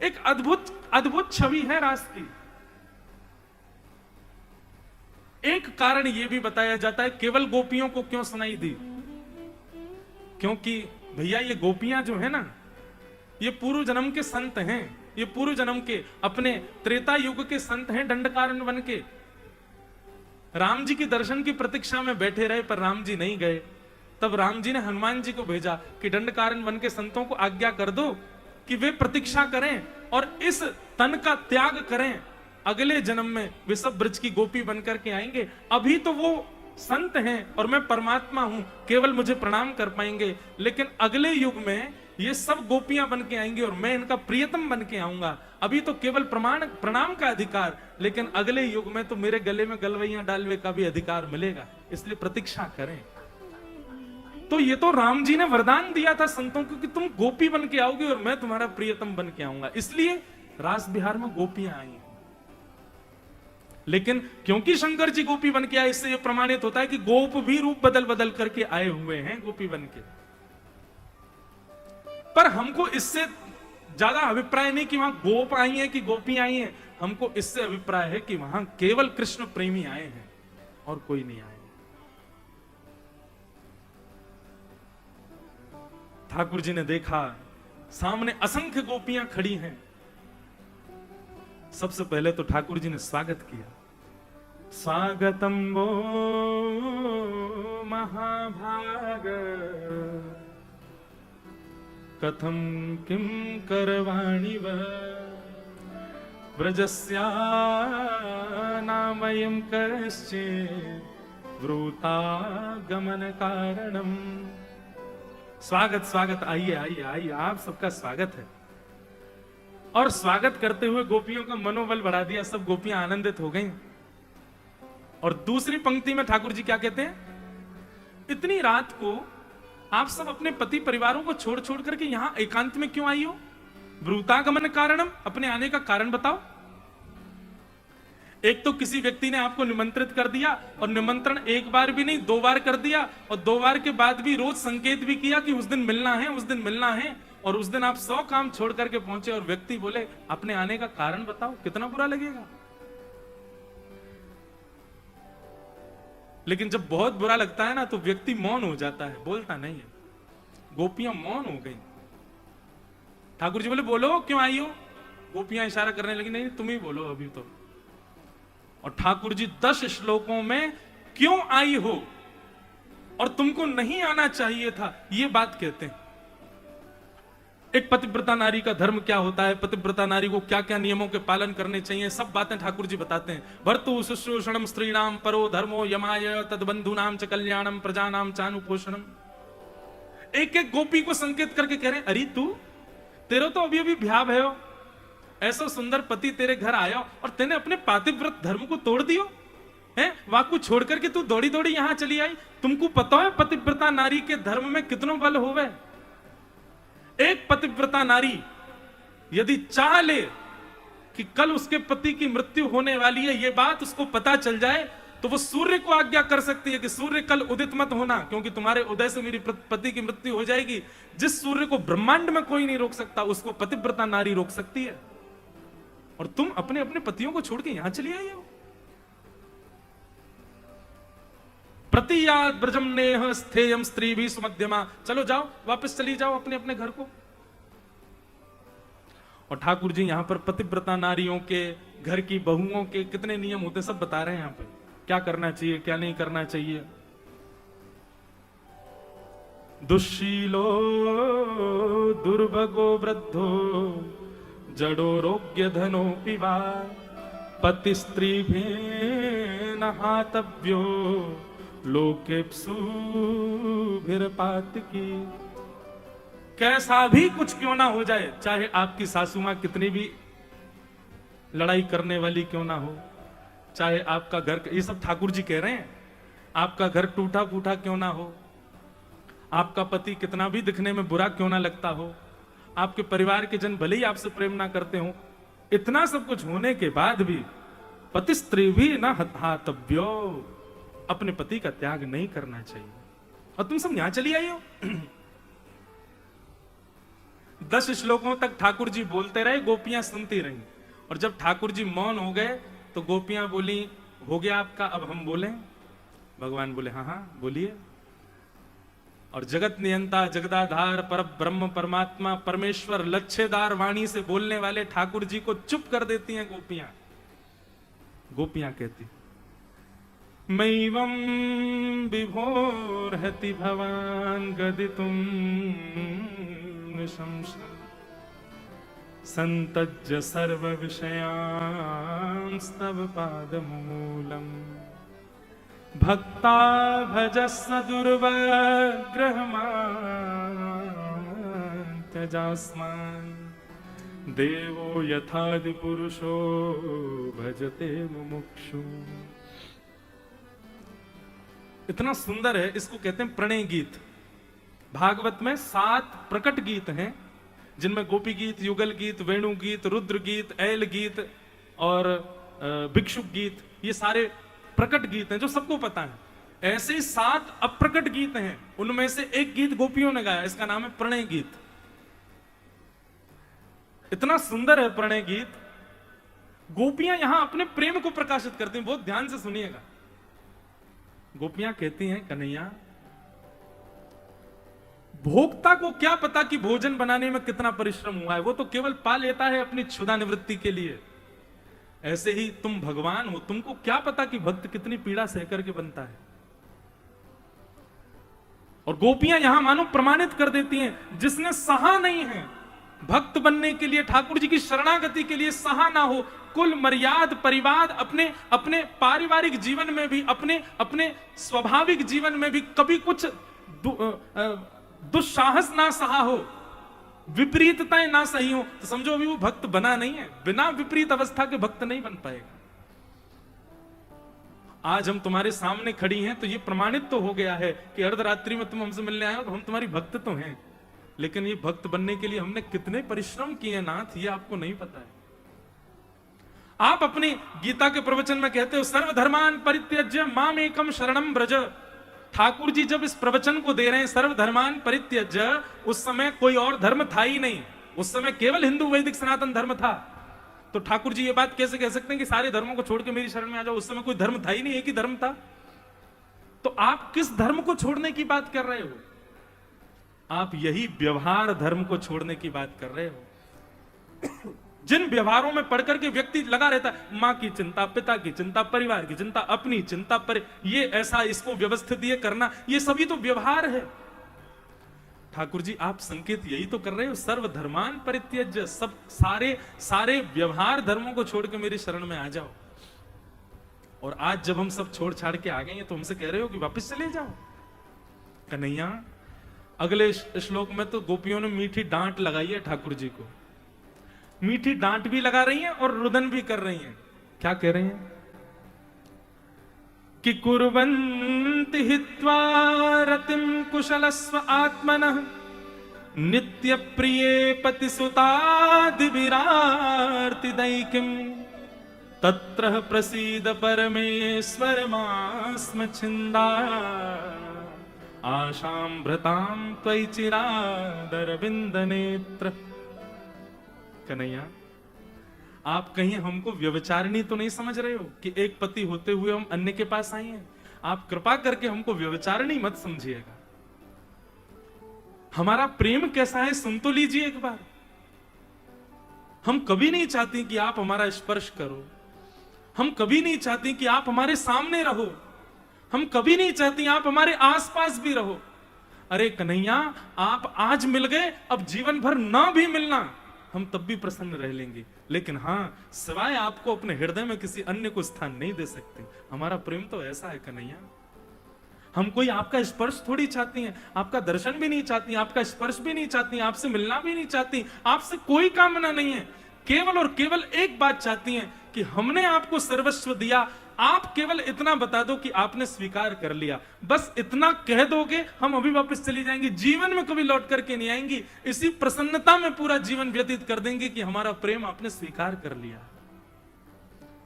एक अद्भुत अद्भुत छवि है रास की। एक कारण यह भी बताया जाता है केवल गोपियों को क्यों सुनाई दी, क्योंकि भैया ये गोपियां जो है ना, ये पूर्व जन्म के संत हैं, ये पूर्व जन्म के अपने त्रेता युग के संत हैं। दंडकारण्य वन के राम जी के दर्शन की प्रतीक्षा में बैठे रहे, पर राम जी नहीं गए। तब राम जी ने हनुमान जी को भेजा कि दंडकारण्य वन के संतों को आज्ञा कर दो कि वे प्रतीक्षा करें और इस तन का त्याग करें, अगले जन्म में वे सब ब्रज की गोपी बनकर के आएंगे। अभी तो वो संत हैं और मैं परमात्मा हूं, केवल मुझे प्रणाम कर पाएंगे, लेकिन अगले युग में ये सब गोपियां बन के आएंगी और मैं इनका प्रियतम बन के आऊंगा। अभी तो केवल प्रणाम का अधिकार, लेकिन अगले युग में तो मेरे गले में गलवैयां डालवे का भी अधिकार मिलेगा, इसलिए प्रतीक्षा करें। तो ये तो राम जी ने वरदान दिया था संतों को कि तुम गोपी बन के आओगे और मैं तुम्हारा प्रियतम बन के आऊंगा, इसलिए रास बिहार में गोपियां आई। लेकिन क्योंकि शंकर जी गोपी बन के आए, इससे यह प्रमाणित होता है कि गोप भी रूप बदल बदल करके आए हुए हैं गोपी बन के। पर हमको इससे ज्यादा अभिप्राय नहीं कि वहां गोप आई है कि गोपी आई है, हमको इससे अभिप्राय है कि वहां केवल कृष्ण प्रेमी आए हैं और कोई नहीं आए। ठाकुर जी ने देखा सामने असंख्य गोपियां खड़ी हैं। सबसे पहले तो ठाकुर जी ने स्वागत किया, स्वागतम वो महाभाग कथम किम करवाणि वह ब्रजस्या नामयं कश्चित् वृतागमन कारणम। स्वागत स्वागत, आइए आइए आइए, आप सबका स्वागत है। और स्वागत करते हुए गोपियों का मनोबल बढ़ा दिया, सब गोपियां आनंदित हो गईं। और दूसरी पंक्ति में ठाकुर जी क्या कहते हैं, इतनी रात को आप सब अपने पति परिवारों को छोड़ छोड़ करके यहां एकांत में क्यों आई हो? ब्रूतागमन कारणम, अपने आने का कारण बताओ। एक तो किसी व्यक्ति ने आपको निमंत्रित कर दिया और निमंत्रण एक बार भी नहीं 2 बार कर दिया, और 2 बार के बाद भी रोज संकेत भी किया कि उस दिन मिलना है, उस दिन मिलना है, और उस दिन आप 100 काम छोड़ करके पहुंचे और व्यक्ति बोले अपने आने का कारण बताओ, कितना बुरा लगेगा। लेकिन जब बहुत बुरा लगता है ना तो व्यक्ति मौन हो जाता है, बोलता नहीं है। गोपियां मौन हो गई। ठाकुर जी बोले बोलो क्यों आई हो? गोपियां इशारा करने लगी, नहीं तुम ही बोलो अभी तो। और ठाकुर जी 10 श्लोकों में क्यों आई हो और तुमको नहीं आना चाहिए था, ये बात कहते हैं। एक पतिव्रता नारी का धर्म क्या होता है, पतिव्रता नारी को क्या क्या नियमों के पालन करने चाहिए, सब बातें ठाकुर जी बताते हैं। भर्तु शुश्रूषणम स्त्रीणाम परो धर्मो यमाय तद्बंधुनाम च कल्याणम प्रजानाम चानुपोषणम। एक एक गोपी को संकेत करके कह रहे हैं, अरे तू तेरे तो अभी अभी ब्याह भयो, ऐसा सुंदर पति तेरे घर आया और तेने अपने पातिव्रत धर्म को तोड़ दियो है, वाकू छोड़ करके तू दौड़ी दौड़ी यहां चली आई। तुमको पता है पतिव्रता नारी के धर्म में कितनो बल होवे? एक पतिव्रता नारी यदि चाह ले कि कल उसके पति की मृत्यु होने वाली है, ये बात उसको पता चल जाए, तो वो सूर्य को आज्ञा कर सकती है कि सूर्य कल उदित मत होना, क्योंकि तुम्हारे उदय से मेरी पति की मृत्यु हो जाएगी। जिस सूर्य को ब्रह्मांड में कोई नहीं रोक सकता, उसको पतिव्रता नारी रोक सकती है। और तुम अपने अपने पतियों को छोड़ के यहां चली आई हो। प्रतियात ब्रजम नेह स्थेयम स्त्री भी सुमध्यमा, चलो जाओ वापस चली जाओ अपने अपने घर को। और ठाकुर जी यहां पर पतिव्रता नारियों के घर की बहुओं के कितने नियम होते सब बता रहे हैं। यहां पे क्या करना चाहिए क्या नहीं करना चाहिए। दुशीलो दुर्भगो वृद्धो जडोरोग्य धनो पिवा पति स्त्री भेन हातव्यो लोकेप्सु की। कैसा भी कुछ क्यों ना हो जाए, चाहे आपकी सासू मां कितनी भी लड़ाई करने वाली क्यों ना हो, चाहे आपका घर, ये सब ठाकुर जी कह रहे हैं, आपका घर टूटा फूटा क्यों ना हो, आपका पति कितना भी दिखने में बुरा क्यों ना लगता हो, आपके परिवार के जन भले ही आपसे प्रेम ना करते हो, इतना सब कुछ होने के बाद भी पति स्त्री भी न हातव्यो, अपने पति का त्याग नहीं करना चाहिए। और तुम सब यहां चली आई हो। 10 श्लोकों तक ठाकुर जी बोलते रहे, गोपियां सुनती रहीं। और जब ठाकुर जी मौन हो गए तो गोपियां बोली, हो गया आपका, अब हम बोलें? भगवान बोले हाँ हाँ बोलिए। और जगत नियंता, जगदाधार, पर ब्रह्म परमात्मा परमेश्वर लच्छेदार वाणी से बोलने वाले ठाकुर जी को चुप कर देती हैं गोपियां। गोपियां कहती मैवं विभोर्हति भवान गदितुम निशंसम् संतज्य सर्व विषयांस्तव पादमूलम् भक्ता भजस्व दुर्वग्रहमान् त्यजास्मान् देवो यथादि पुरुषो भजते मुमुक्षु। इतना सुंदर है, इसको कहते हैं प्रणय गीत। भागवत में 7 प्रकट गीत हैं जिनमें गोपी गीत, युगल गीत, वेणु गीत, रुद्र गीत, ऐल गीत और भिक्षुक गीत, ये सारे प्रकट गीत हैं जो सबको पता है। ऐसे 7 अप्रकट गीत हैं, उनमें से एक गीत गोपियों ने गाया, इसका नाम है प्रणय गीत। इतना सुंदर है प्रणय गीत। गोपियां यहां अपने प्रेम को प्रकाशित करती हैं, बहुत ध्यान से सुनिएगा। गोपियां कहती हैं कन्हैया, भोक्ता को क्या पता कि भोजन बनाने में कितना परिश्रम हुआ है, वो तो केवल पा लेता है अपनी क्षुधा निवृत्ति के लिए। ऐसे ही तुम भगवान हो, तुमको क्या पता कि भक्त कितनी पीड़ा सहकर के बनता है। और गोपियां यहां मानो प्रमाणित कर देती हैं, जिसने सहा नहीं है भक्त बनने के लिए, ठाकुर जी की शरणागति के लिए सहा ना हो, कुल मर्याद परिवार, अपने अपने पारिवारिक जीवन में भी, अपने अपने स्वाभाविक जीवन में भी कभी कुछ दुस्साहस ना सहा हो, विपरीतताएं ना सही हो, तो समझो अभी वो भक्त बना नहीं है। बिना विपरीत अवस्था के भक्त नहीं बन पाएगा। आज हम तुम्हारे सामने खड़ी हैं तो ये प्रमाणित तो हो गया है कि अर्धरात्रि में तुम हमसे मिलने आए हो, तो हम तुम्हारी भक्त तो हैं, लेकिन ये भक्त बनने के लिए हमने कितने परिश्रम किए नाथ, ये आपको नहीं पता है। आप अपनी गीता के प्रवचन में कहते हो सर्वधर्मान परित्यज्य माम एकम शरणम ब्रज। ठाकुर जी जब इस प्रवचन को दे रहे हैं सर्वधर्मान परित्यज्य, उस समय कोई और धर्म था ही नहीं, उस समय केवल हिंदू वैदिक सनातन धर्म था। तो ठाकुर जी ये बात कैसे कह सकते हैं कि सारे धर्मों को छोड़ के मेरी शरण में आ जाओ? उस समय कोई धर्म था ही नहीं, एक ही धर्म था। तो आप किस धर्म को छोड़ने की बात कर रहे हो? आप यही व्यवहार धर्म को छोड़ने की बात कर रहे हो। जिन व्यवहारों में पढ़कर के व्यक्ति लगा रहता है, मां की चिंता, पिता की चिंता, परिवार की चिंता, अपनी चिंता पर ये ऐसा, इसको व्यवस्थित ये करना, ये सभी तो व्यवहार है। ठाकुर जी आप संकेत यही तो कर रहे हो, सर्वधर्मान परित्यज्य, सब सारे व्यवहार धर्मों को छोड़ के मेरी शरण में आ जाओ। और आज जब हम सब छोड़ छाड़ के आ गए हैं तो हमसे कह रहे हो कि वापस चले जाओ। कन्हैया, अगले श्लोक में तो गोपियों ने मीठी डांट लगाई है ठाकुर जी को, मीठी डांट भी लगा रही हैं और रुदन भी कर रही हैं। क्या कह रही हैं कि कुर्वन्ति हित्वा रतिम कुशलस्व आत्मनः नित्य प्रिये पतिसुतादि विरार्ति दैकिम तत्र प्रसीद परमेश्वर मास्म छिंदा आशां भ्रतां त्वयि चिरादरविंद नेत्र। कन्हैया, आप कहीं हमको व्यभिचारिणी तो नहीं समझ रहे हो कि एक पति होते हुए हम अन्य के पास आए हैं? आप कृपा करके हमको व्यभिचारिणी मत समझिएगा। हमारा प्रेम कैसा है सुन तो लीजिए एक बार। हम कभी नहीं चाहते कि आप हमारा स्पर्श करो, हम कभी नहीं चाहते कि आप हमारे सामने रहो, हम कभी नहीं चाहते आप हमारे आसपास भी रहो। अरे कन्हैया, आप आज मिल गए, अब जीवन भर ना भी मिलना, हम तब भी प्रसन्न रह लेंगे, लेकिन हाँ, सिवाय आपको अपने हृदय में किसी अन्य को स्थान नहीं दे सकते। हमारा प्रेम तो ऐसा है कन्हैया। हम कोई आपका स्पर्श थोड़ी चाहती हैं, आपका दर्शन भी नहीं चाहती, आपका स्पर्श भी नहीं चाहती, आपसे मिलना भी नहीं चाहती, आपसे कोई कामना नहीं है। केवल और केवल एक बात चाहती हैं कि हमने आपको सर्वस्व दिया, आप केवल इतना बता दो कि आपने स्वीकार कर लिया। बस इतना कह दोगे, हम अभी वापस चली जाएंगे, जीवन में कभी लौट करके नहीं आएंगी। इसी प्रसन्नता में पूरा जीवन व्यतीत कर देंगे कि हमारा प्रेम आपने स्वीकार कर लिया।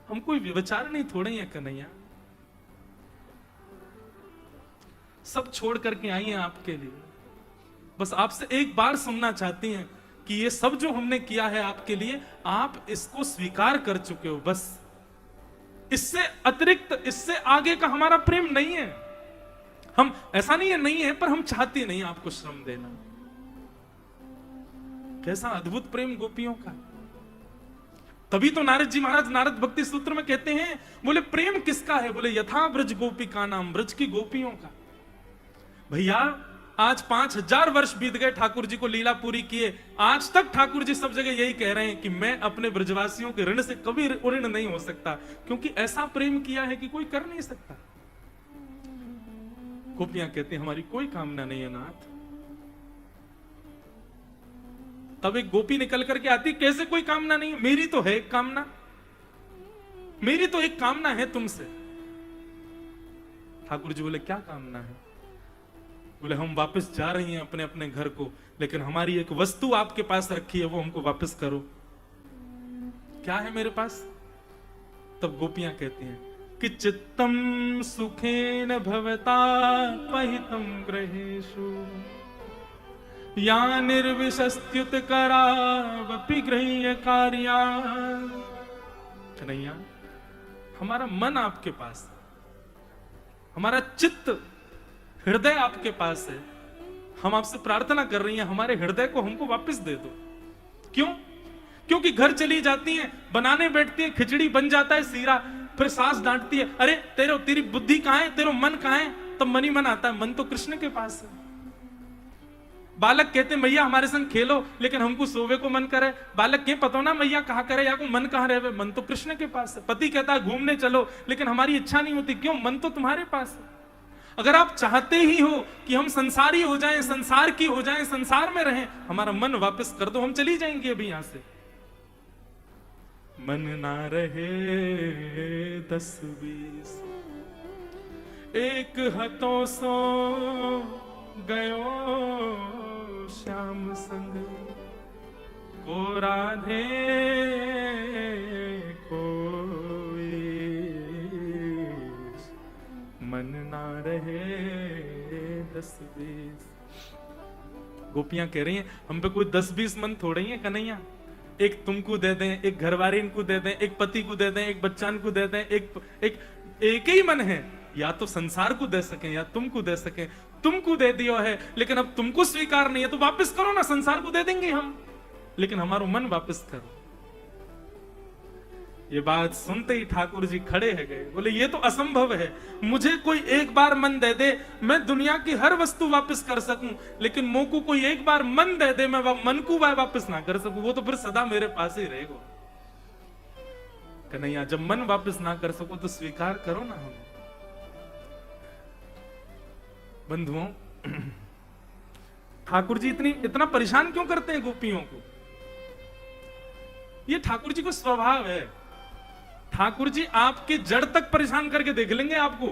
हम कोई व्यभिचार नहीं थोड़े हैं कन्हैया, सब छोड़ करके आई हैं आपके लिए। बस आपसे एक बार सुनना चाहती हैं कि ये सब जो हमने किया है आपके लिए, आप इसको स्वीकार कर चुके हो। बस इससे अतिरिक्त, इससे आगे का हमारा प्रेम नहीं है। हम ऐसा नहीं है, पर हम चाहते नहीं आपको श्रम देना। कैसा अद्भुत प्रेम गोपियों का। तभी तो नारद जी महाराज नारद भक्ति सूत्र में कहते हैं, बोले प्रेम किसका है? बोले यथा ब्रज गोपिका नाम, ब्रज की गोपियों का। भैया आज 5000 वर्ष बीत गए ठाकुर जी को लीला पूरी किए, आज तक ठाकुर जी सब जगह यही कह रहे हैं कि मैं अपने ब्रजवासियों के ऋण से कभी ऋण नहीं हो सकता, क्योंकि ऐसा प्रेम किया है कि कोई कर नहीं सकता। गोपियां कहती हैं हमारी कोई कामना नहीं है नाथ। तब एक गोपी निकल करके आती, कैसे कोई कामना नहीं है? मेरी तो है एक कामना, मेरी तो एक कामना है तुमसे। ठाकुर जी बोले क्या कामना है? बोले हम वापस जा रही हैं अपने अपने घर को, लेकिन हमारी एक वस्तु आपके पास रखी है, वो हमको वापस करो। क्या है मेरे पास? तब गोपियां कहती हैं कि चित्तम सुखेन भवता पहितम ग्रहेषु या निर्विशस्त्युत करावपि गृह्य कार्या। कन्हैया हमारा मन आपके पास, हमारा चित्त हृदय आपके पास है, हम आपसे प्रार्थना कर रही हैं हमारे हृदय को हमको वापस दे दो। क्यों? क्योंकि घर चली जाती हैं, बनाने बैठती है, खिचड़ी बन जाता है सीरा, फिर सास डांटती है, अरे तेरी बुद्धि कहां है, तेरा मन कहां है? तब मन ही मन आता है, मन तो कृष्ण के पास है। बालक कहते हैं मैया हमारे संग खेलो, लेकिन हमको सोवे को मन करे। बालक के पता ना मैया कहा करे या को मन कहां रहे? मन तो कृष्ण के पास है। पति कहता है घूमने चलो, लेकिन हमारी इच्छा नहीं होती, क्यों? मन तो तुम्हारे पास है। अगर आप चाहते ही हो कि हम संसारी हो जाएं, संसार की हो जाएं, संसार में रहें, हमारा मन वापस कर दो, हम चली जाएंगे अभी यहां से। मन ना रहे 10-20 एक हथों सो गयो श्याम संग को राधे कोई मन ना रहे 10-20। गोपियां कह रही हैं हम पे कोई 10-20 मन थोड़े ही है कन्हैया। एक तुमको दे दें, एक घरवारी को दे दें, एक पति को दे दें, एक बच्चा को दे दें, एक ही मन है, या तो संसार को दे सकें या तुमको दे सकें। तुमको दे दिया है, लेकिन अब तुमको स्वीकार नहीं है, तो वापस करो ना, संसार को दे देंगे हम, लेकिन हमारा मन वापस करो। ये बात सुनते ही ठाकुर जी खड़े है गए, बोले ये तो असंभव है, मुझे कोई एक बार मन दे दे, मैं दुनिया की हर वस्तु वापस कर सकूं, लेकिन मोको कोई एक बार मन दे दे, मैं मन को वापस ना कर सकूं, वो तो फिर सदा मेरे पास ही रहेगा। कन्हैया जब मन वापस ना कर सको तो स्वीकार करो ना। हम बंधुओं, ठाकुर जी इतना परेशान क्यों करते हैं गोपियों को? ये ठाकुर जी को स्वभाव है। ठाकुर जी आपके जड़ तक परेशान करके देख लेंगे आपको,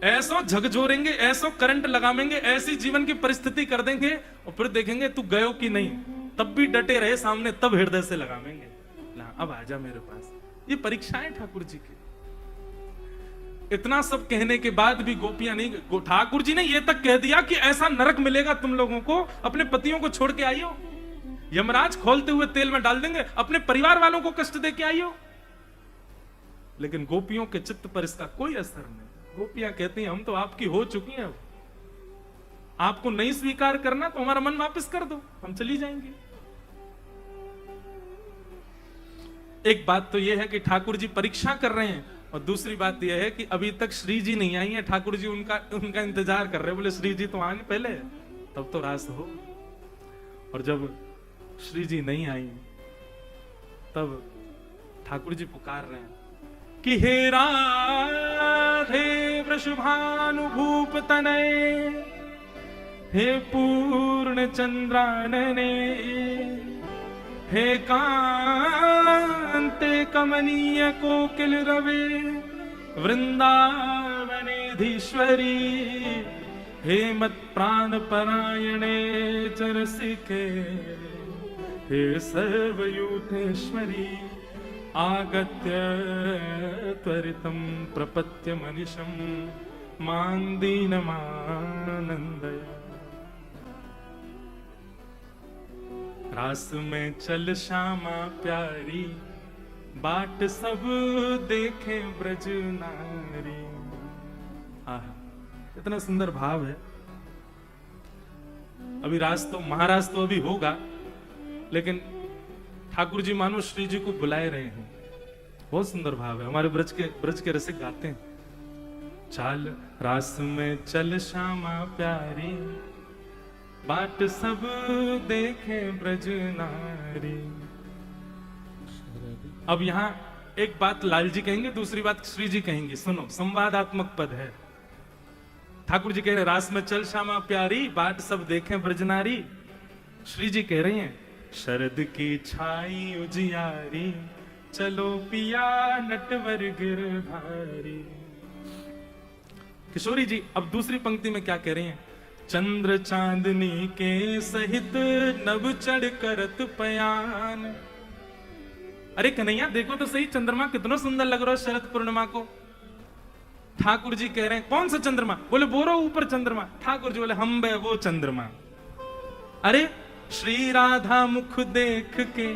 ऐसा झकझोरेंगे, ऐसा करंट लगावेंगे, ऐसी जीवन की परिस्थिति कर देंगे, और फिर देखेंगे तू गयो कि नहीं, तब भी डटे रहे सामने, तब हृदय से लगावेंगे, अब आजा मेरे पास। ये परीक्षाएं ठाकुर जी की। इतना सब कहने के बाद भी गोपियां नहीं, ठाकुर जी ने ये तक कह दिया कि ऐसा नरक मिलेगा तुम लोगों को, अपने पतियों को छोड़ के आइयो, यमराज खोलते हुए तेल में डाल देंगे, अपने परिवार वालों को कष्ट दे के आइयो। लेकिन गोपियों के चित्त पर इसका कोई असर नहीं। गोपियां कहती हैं हम तो आपकी हो चुकी हैं, आपको नहीं स्वीकार करना तो हमारा मन वापस कर दो, हम चली जाएंगे। एक बात तो यह है कि ठाकुर जी परीक्षा कर रहे हैं, और दूसरी बात यह है कि अभी तक श्री जी नहीं आई है, ठाकुर जी उनका इंतजार कर रहे हैं। बोले श्री जी तो आएंगे पहले, तब तो रास हो। और जब श्री जी नहीं आई तब ठाकुर जी पुकार रहे हैं कि हे राधे वृषभानुभूप तनय, हे पूर्ण चंद्रानने, हे कांते कमनीय कोकिल रवे वृंदावनेधीश्वरी, हे मत प्राण परायणे चरसिके, हे सर्वयूथेश्वरी, आगत्य त्वरितं प्रपत्य मनिषं मां दीनमानन्दय। रास में चल श्यामा प्यारी, बाट सब देखे ब्रज नारी। आहा, इतना सुंदर भाव है। अभी रास तो महाराज तो अभी होगा, लेकिन ठाकुर जी मानो श्री जी को बुलाए रहे हैं। बहुत सुंदर भाव है। हमारे ब्रज के रसिक गाते हैं, चाल रास में चल श्यामा प्यारी, बाट सब देखे ब्रज नारी। अब यहां एक बात लाल जी कहेंगे, दूसरी बात श्री जी कहेंगे। सुनो, संवादात्मक पद है। ठाकुर जी कह रहे रास में चल श्यामा प्यारी, बाट सब देखे ब्रज नारी। श्री जी कह रहे हैं शरद की छाई उजियारी, चलो पिया नटवर गिरधारी। किशोरी जी अब दूसरी पंक्ति में क्या कह रही हैं? चंद्र चांदनी के सहित नभ चढ़ करत पयान। अरे कन्हैया देखो तो सही, चंद्रमा कितना सुंदर लग रहा है शरद पूर्णिमा को। ठाकुर जी कह रहे हैं कौन सा चंद्रमा? बोले बोरो ऊपर चंद्रमा। ठाकुर जी बोले हम बे वो चंद्रमा। अरे श्री राधा मुख देख के,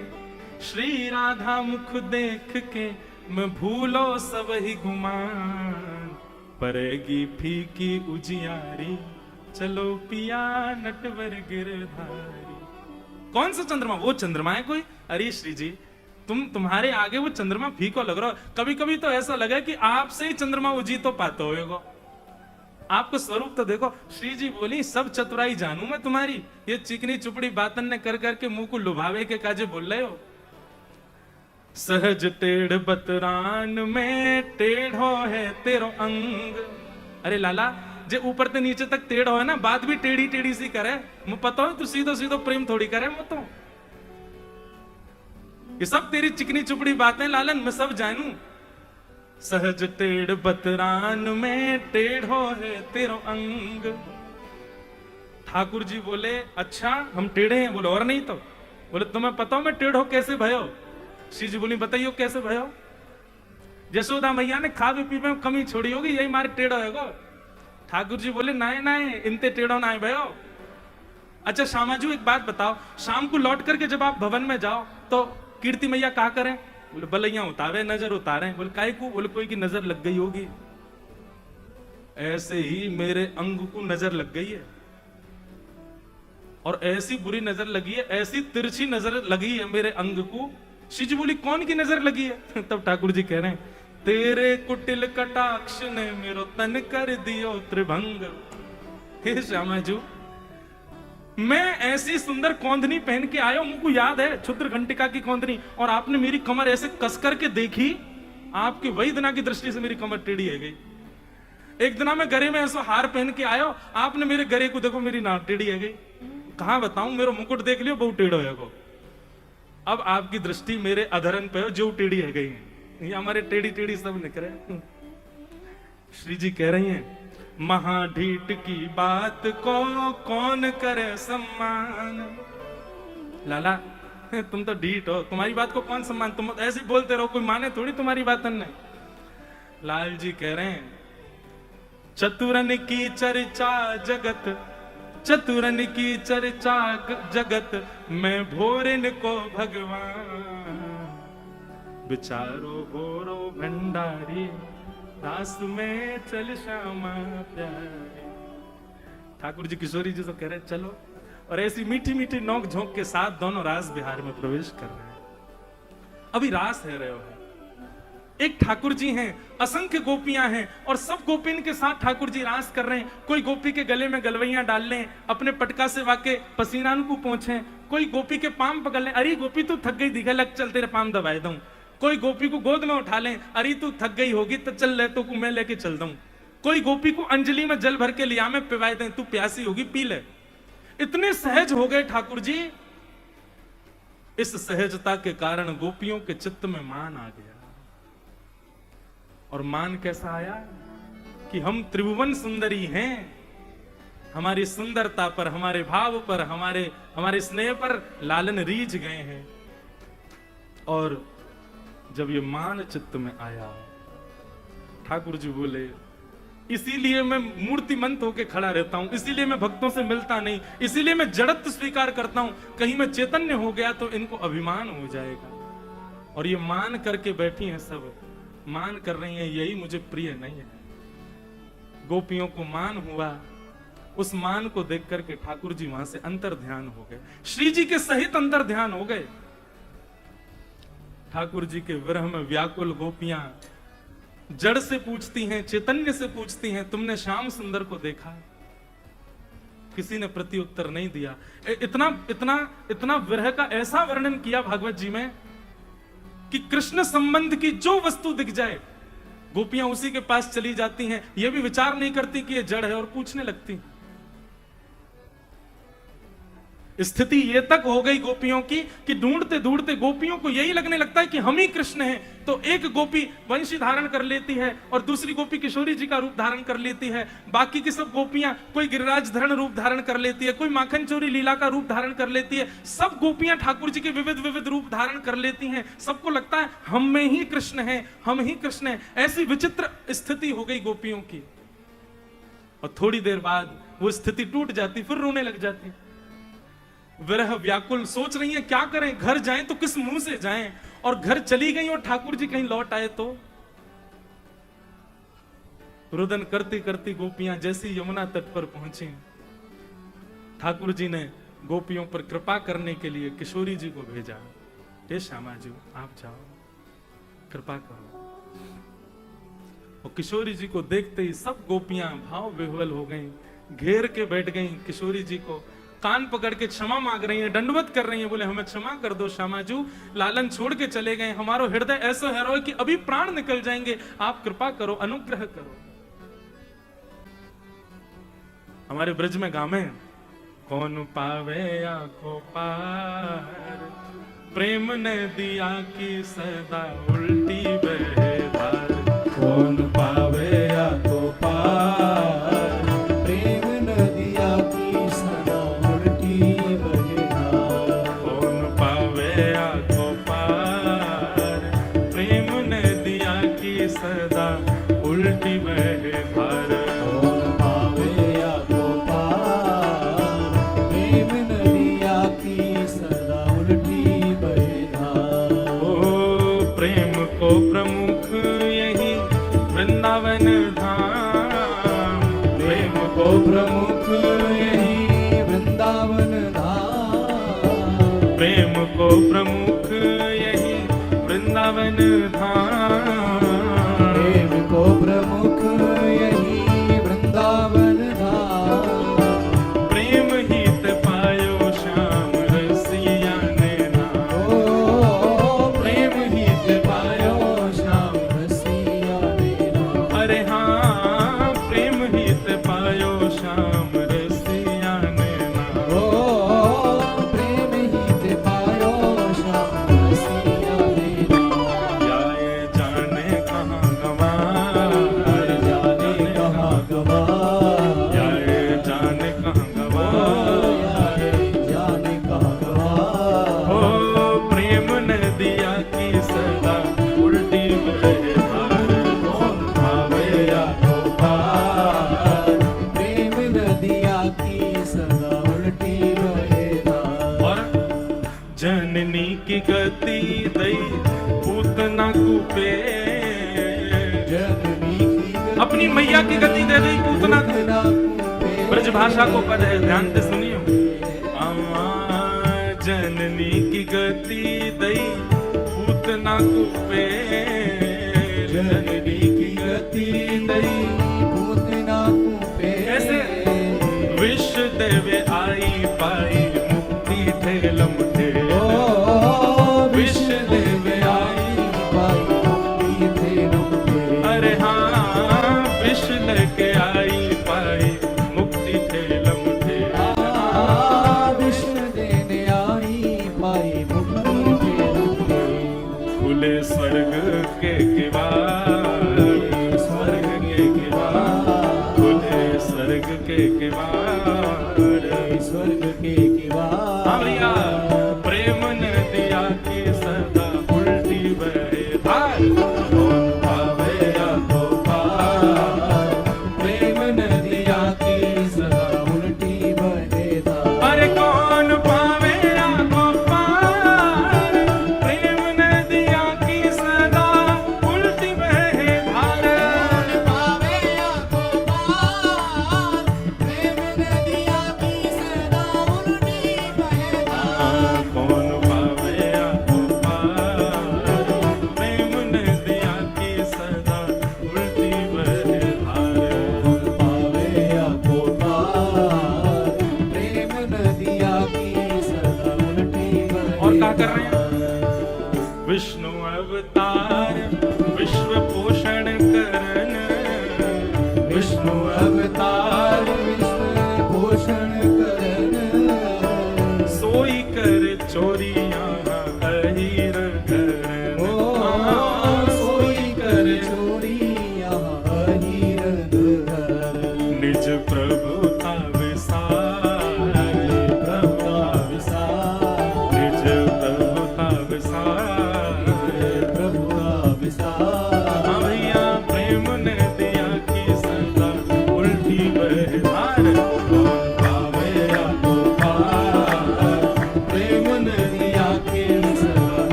श्री राधा मुख देख के मैं भूलो सब ही गुमान, परेगी फीकी उजियारी, चलो पिया नटवर गिरधारी। कौन सा चंद्रमा? वो चंद्रमा है कोई? अरे श्री जी तुम्हारे आगे वो चंद्रमा फीको लग रहा है। कभी कभी तो ऐसा लगा कि आपसे ही चंद्रमा उजी तो पाते होएगो। आपको स्वरूप तो देखो। श्री जी बोली सब चतुराई जानू मैं तुम्हारी, ये चिकनी चुपड़ी बातन ने कर करके मुंह को लुभावे के काजे बोल रहे हो। सहज टेढ़ बतरान में टेढ़ो है तेरो अंग। अरे लाला जे ऊपर से नीचे तक टेढ़ो है ना, बात भी टेढ़ी टेढ़ी सी करे। मुझे पता है तू सीधो सीधो प्रेम थोड़ी करे। मैं तो ये सब तेरी चिकनी चुपड़ी बातें लालन मैं सब जानू। सहज टेढ़ बतरान में टेढ़ो है तेरो अंग। ठाकुर जी बोले अच्छा हम टेढ़े हैं? बोले और नहीं तो। बोले तुम्हें पता हो मैं टेढ़ो कैसे भयो? श्री जी बोली बताइयो कैसे भयो? यशोदा मैया ने खा भी पी में कमी छोड़ी होगी, यही मारे टेढ़ो है गो। ठाकुर जी बोले नाए नाए इनते टेढ़ो नाए भयो। अच्छा श्यामाजू एक बात बताओ, शाम को लौट करके जब आप भवन में जाओ तो कीर्ति मैया क्या करें? बोले बलैया उतारे, नजर उतारे। बोले काय को? बोले कोई की नजर लग गई होगी। ऐसे ही मेरे अंग को नजर लग गई है, और ऐसी बुरी नजर लगी है, ऐसी तिरछी नजर लगी है मेरे अंग को। श्री जी बोली कौन की नजर लगी है? तब ठाकुर जी कह रहे हैं तेरे कुटिल कटाक्ष ने मेरो तन कर दियो त्रिभंग। हे श्यामाजू मैं ऐसी सुंदर कौंधनी पहन के आया हूं, मुझको याद है क्षुद्र घंटिका की कौंधनी, और आपने मेरी कमर ऐसे कस करके देखी। आपकी वही दिना की दृष्टि से मेरी कमर टेढ़ी है गई। एक दिना मैं गले में ऐसा हार पहन के आयो, आपने मेरे गले को देखो मेरी नाक टेढ़ी है गई। कहां बताऊं, मेरा मुकुट देख लियो बहुत टेढ़ो है गो। अब आपकी दृष्टि मेरे अधरन पे हो जो टेढ़ी है गई है। ये हमारे टेढ़ी टेढ़ी सब निकले। श्री जी कह रही हैं महाढीठ की बात को कौन करे सम्मान। लाला तुम तो ढीठ हो, तुम्हारी बात को कौन सम्मान? तुम ऐसे बोलते रहो, कोई माने थोड़ी तुम्हारी बात ने। लाल जी कह रहे हैं चतुरन की चर्चा जगत, चतुरन की चर्चा जगत मैं भोरन को भगवान, बिचारो भोरो भंडारी, रास में चल श्यामा प्यारी। ठाकुर जी किशोरी जी तो कह रहे चलो, और ऐसी मीठी मीठी नोक झोंक के साथ दोनों रास बिहार में प्रवेश कर रहे हैं। अभी रास है रहे हो है। एक ठाकुर जी हैं, असंख्य गोपियां हैं, और सब गोपिन के साथ ठाकुर जी रास कर रहे हैं। कोई गोपी के गले में गलवैयां डाल लें, अपने पटका से वाके पसीना को पहुंचे, कोई गोपी के पाम पकड़ लें, अरे गोपी तू थक गई दिखा, लग चल तेरे पाम दबाए दूं। कोई गोपी को गोद में उठा लें, अरे तू थक गई होगी तो चल ले तो मैं लेके चल दूं। कोई गोपी को अंजलि में जल भर के लिया में पिवाए दें, तू प्यासी होगी पी ले। इतने सहज हो गए ठाकुर जी। इस सहजता के कारण गोपियों के चित्त में मान आ गया। और मान कैसा आया कि हम त्रिभुवन सुंदरी हैं। हमारी सुंदरता पर, हमारे भाव पर, हमारे स्नेह पर लालन रीझ गए हैं। और जब ये मान चित्त में आया, ठाकुर जी बोले इसीलिए मैं मूर्तिमंत होके खड़ा रहता हूं, इसीलिए मैं भक्तों से मिलता नहीं, इसीलिए मैं जड़त्व स्वीकार करता हूं। कहीं मैं चैतन्य हो गया तो इनको अभिमान हो जाएगा। और ये मान करके बैठी हैं, सब मान कर रही हैं यही मुझे प्रिय नहीं है। गोपियों को मान हुआ, उस मान को देख करके ठाकुर जी वहां से अंतर ध्यान हो गए, श्री जी के सहित अंतर ध्यान हो गए। ठाकुर जी के विरह में व्याकुल गोपियां जड़ से पूछती हैं, चैतन्य से पूछती हैं, तुमने श्याम सुंदर को देखा? किसी ने प्रत्युत्तर नहीं दिया। इतना इतना इतना विरह का ऐसा वर्णन किया भागवत जी में कि कृष्ण संबंध की जो वस्तु दिख जाए गोपियां उसी के पास चली जाती हैं, यह भी विचार नहीं करती कि यह जड़ है और पूछने लगती। स्थिति ये तक हो गई गोपियों की कि ढूंढते ढूंढते गोपियों को यही लगने लगता है कि हम ही कृष्ण हैं। तो एक गोपी वंशी धारण कर लेती है और दूसरी गोपी किशोरी जी का रूप धारण कर लेती है, बाकी की सब गोपियां कोई गिरिराज धरण रूप धारण कर लेती है, कोई माखन चोरी लीला का रूप धारण कर लेती है, सब गोपियां ठाकुर जी के विविध विविध रूप धारण कर लेती हैं। सबको लगता है हम में ही कृष्ण है, हम ही कृष्ण है। ऐसी विचित्र स्थिति हो गई गोपियों की। और थोड़ी देर बाद वो स्थिति टूट जाती, फिर रोने लग जाती। विरह व्याकुल, सोच रही हैं क्या करें, घर जाएं तो किस मुंह से जाएं, और घर चली गई और ठाकुर जी कहीं लौट आए तो। रुदन करती करती गोपियां जैसी यमुना तट पर पहुंची, ठाकुर जी ने गोपियों पर कृपा करने के लिए किशोरी जी को भेजा, हे श्यामा जी आप जाओ कृपा करो। और किशोरी जी को देखते ही सब गोपियां भाव विह्वल हो गईं, घेर के बैठ गईं किशोरी जी को, कान पकड़ के क्षमा मांग रही हैं, दंडवत कर रही हैं, बोले हमें क्षमा कर दो श्यामाजू, लालन छोड़ के चले गए, हमारो हृदय ऐसा है कि अभी प्राण निकल जाएंगे, आप कृपा करो, अनुग्रह करो। हमारे ब्रज में गामे, कौन पावे आँखों पार, प्रेम ने दिया की सदा उल्टी बहे धार। कौन पावे आँखों पार, उल्टी बहे धार। कौन पावे आँखों पार, प्रेम नदिया की सदा उल्टी बहे धार। ओ प्रेम को प्रमुख यही वृंदावन धाम, प्रेम को प्रमुख यही वृंदावन धाम, प्रेम को प्रमुख यही वृंदावन धाम, को प्रमुख यही वृंदावन धाम। प्रेम हित पायो श्याम रसिया ने नाम, ओ प्रेम हित पायो श्याम रसिया ने नाम। अरे हाँ प्रेम हित पायो श्याम रसिया ने नाम, ओ प्रेम हित पायो श्याम रसिया ने नाम। जाए जाने कहाँ की गति दई पूतना कूपे, अपनी मैया की गति दे दी पूतना कूपे। ब्रज भाषा को पद है, ध्यान से सुनियो। जननी की गति दई पूतना कूपे, जननी की गति दई पूतना कूपे। ऐसे विष देवे आई पाई मुक्ति ठेलम ठे, विष देवे आई पाई मुक्ति ठेलम ठे। अरे हाँ विष लेके आई पाई मुक्ति ठेलम ठे, विष देने आई पाई मुक्ति ठेलम ठे। खुले स्वर्ग के किवाड़, स्वर्ग के किवाड़, खुले स्वर्ग के किवाड़, स्वर्ग के किवाड़। हाँ भैया प्रेम ने दिया की सदा उल्टी बहे धार। कौन पावे आँखों पार, प्रेम ने दिया की सदा उल्टी बहे धार। अरे कौन पावे आँखों पार, प्रेम ने दिया और क्या कर रहे हैं? विष्णु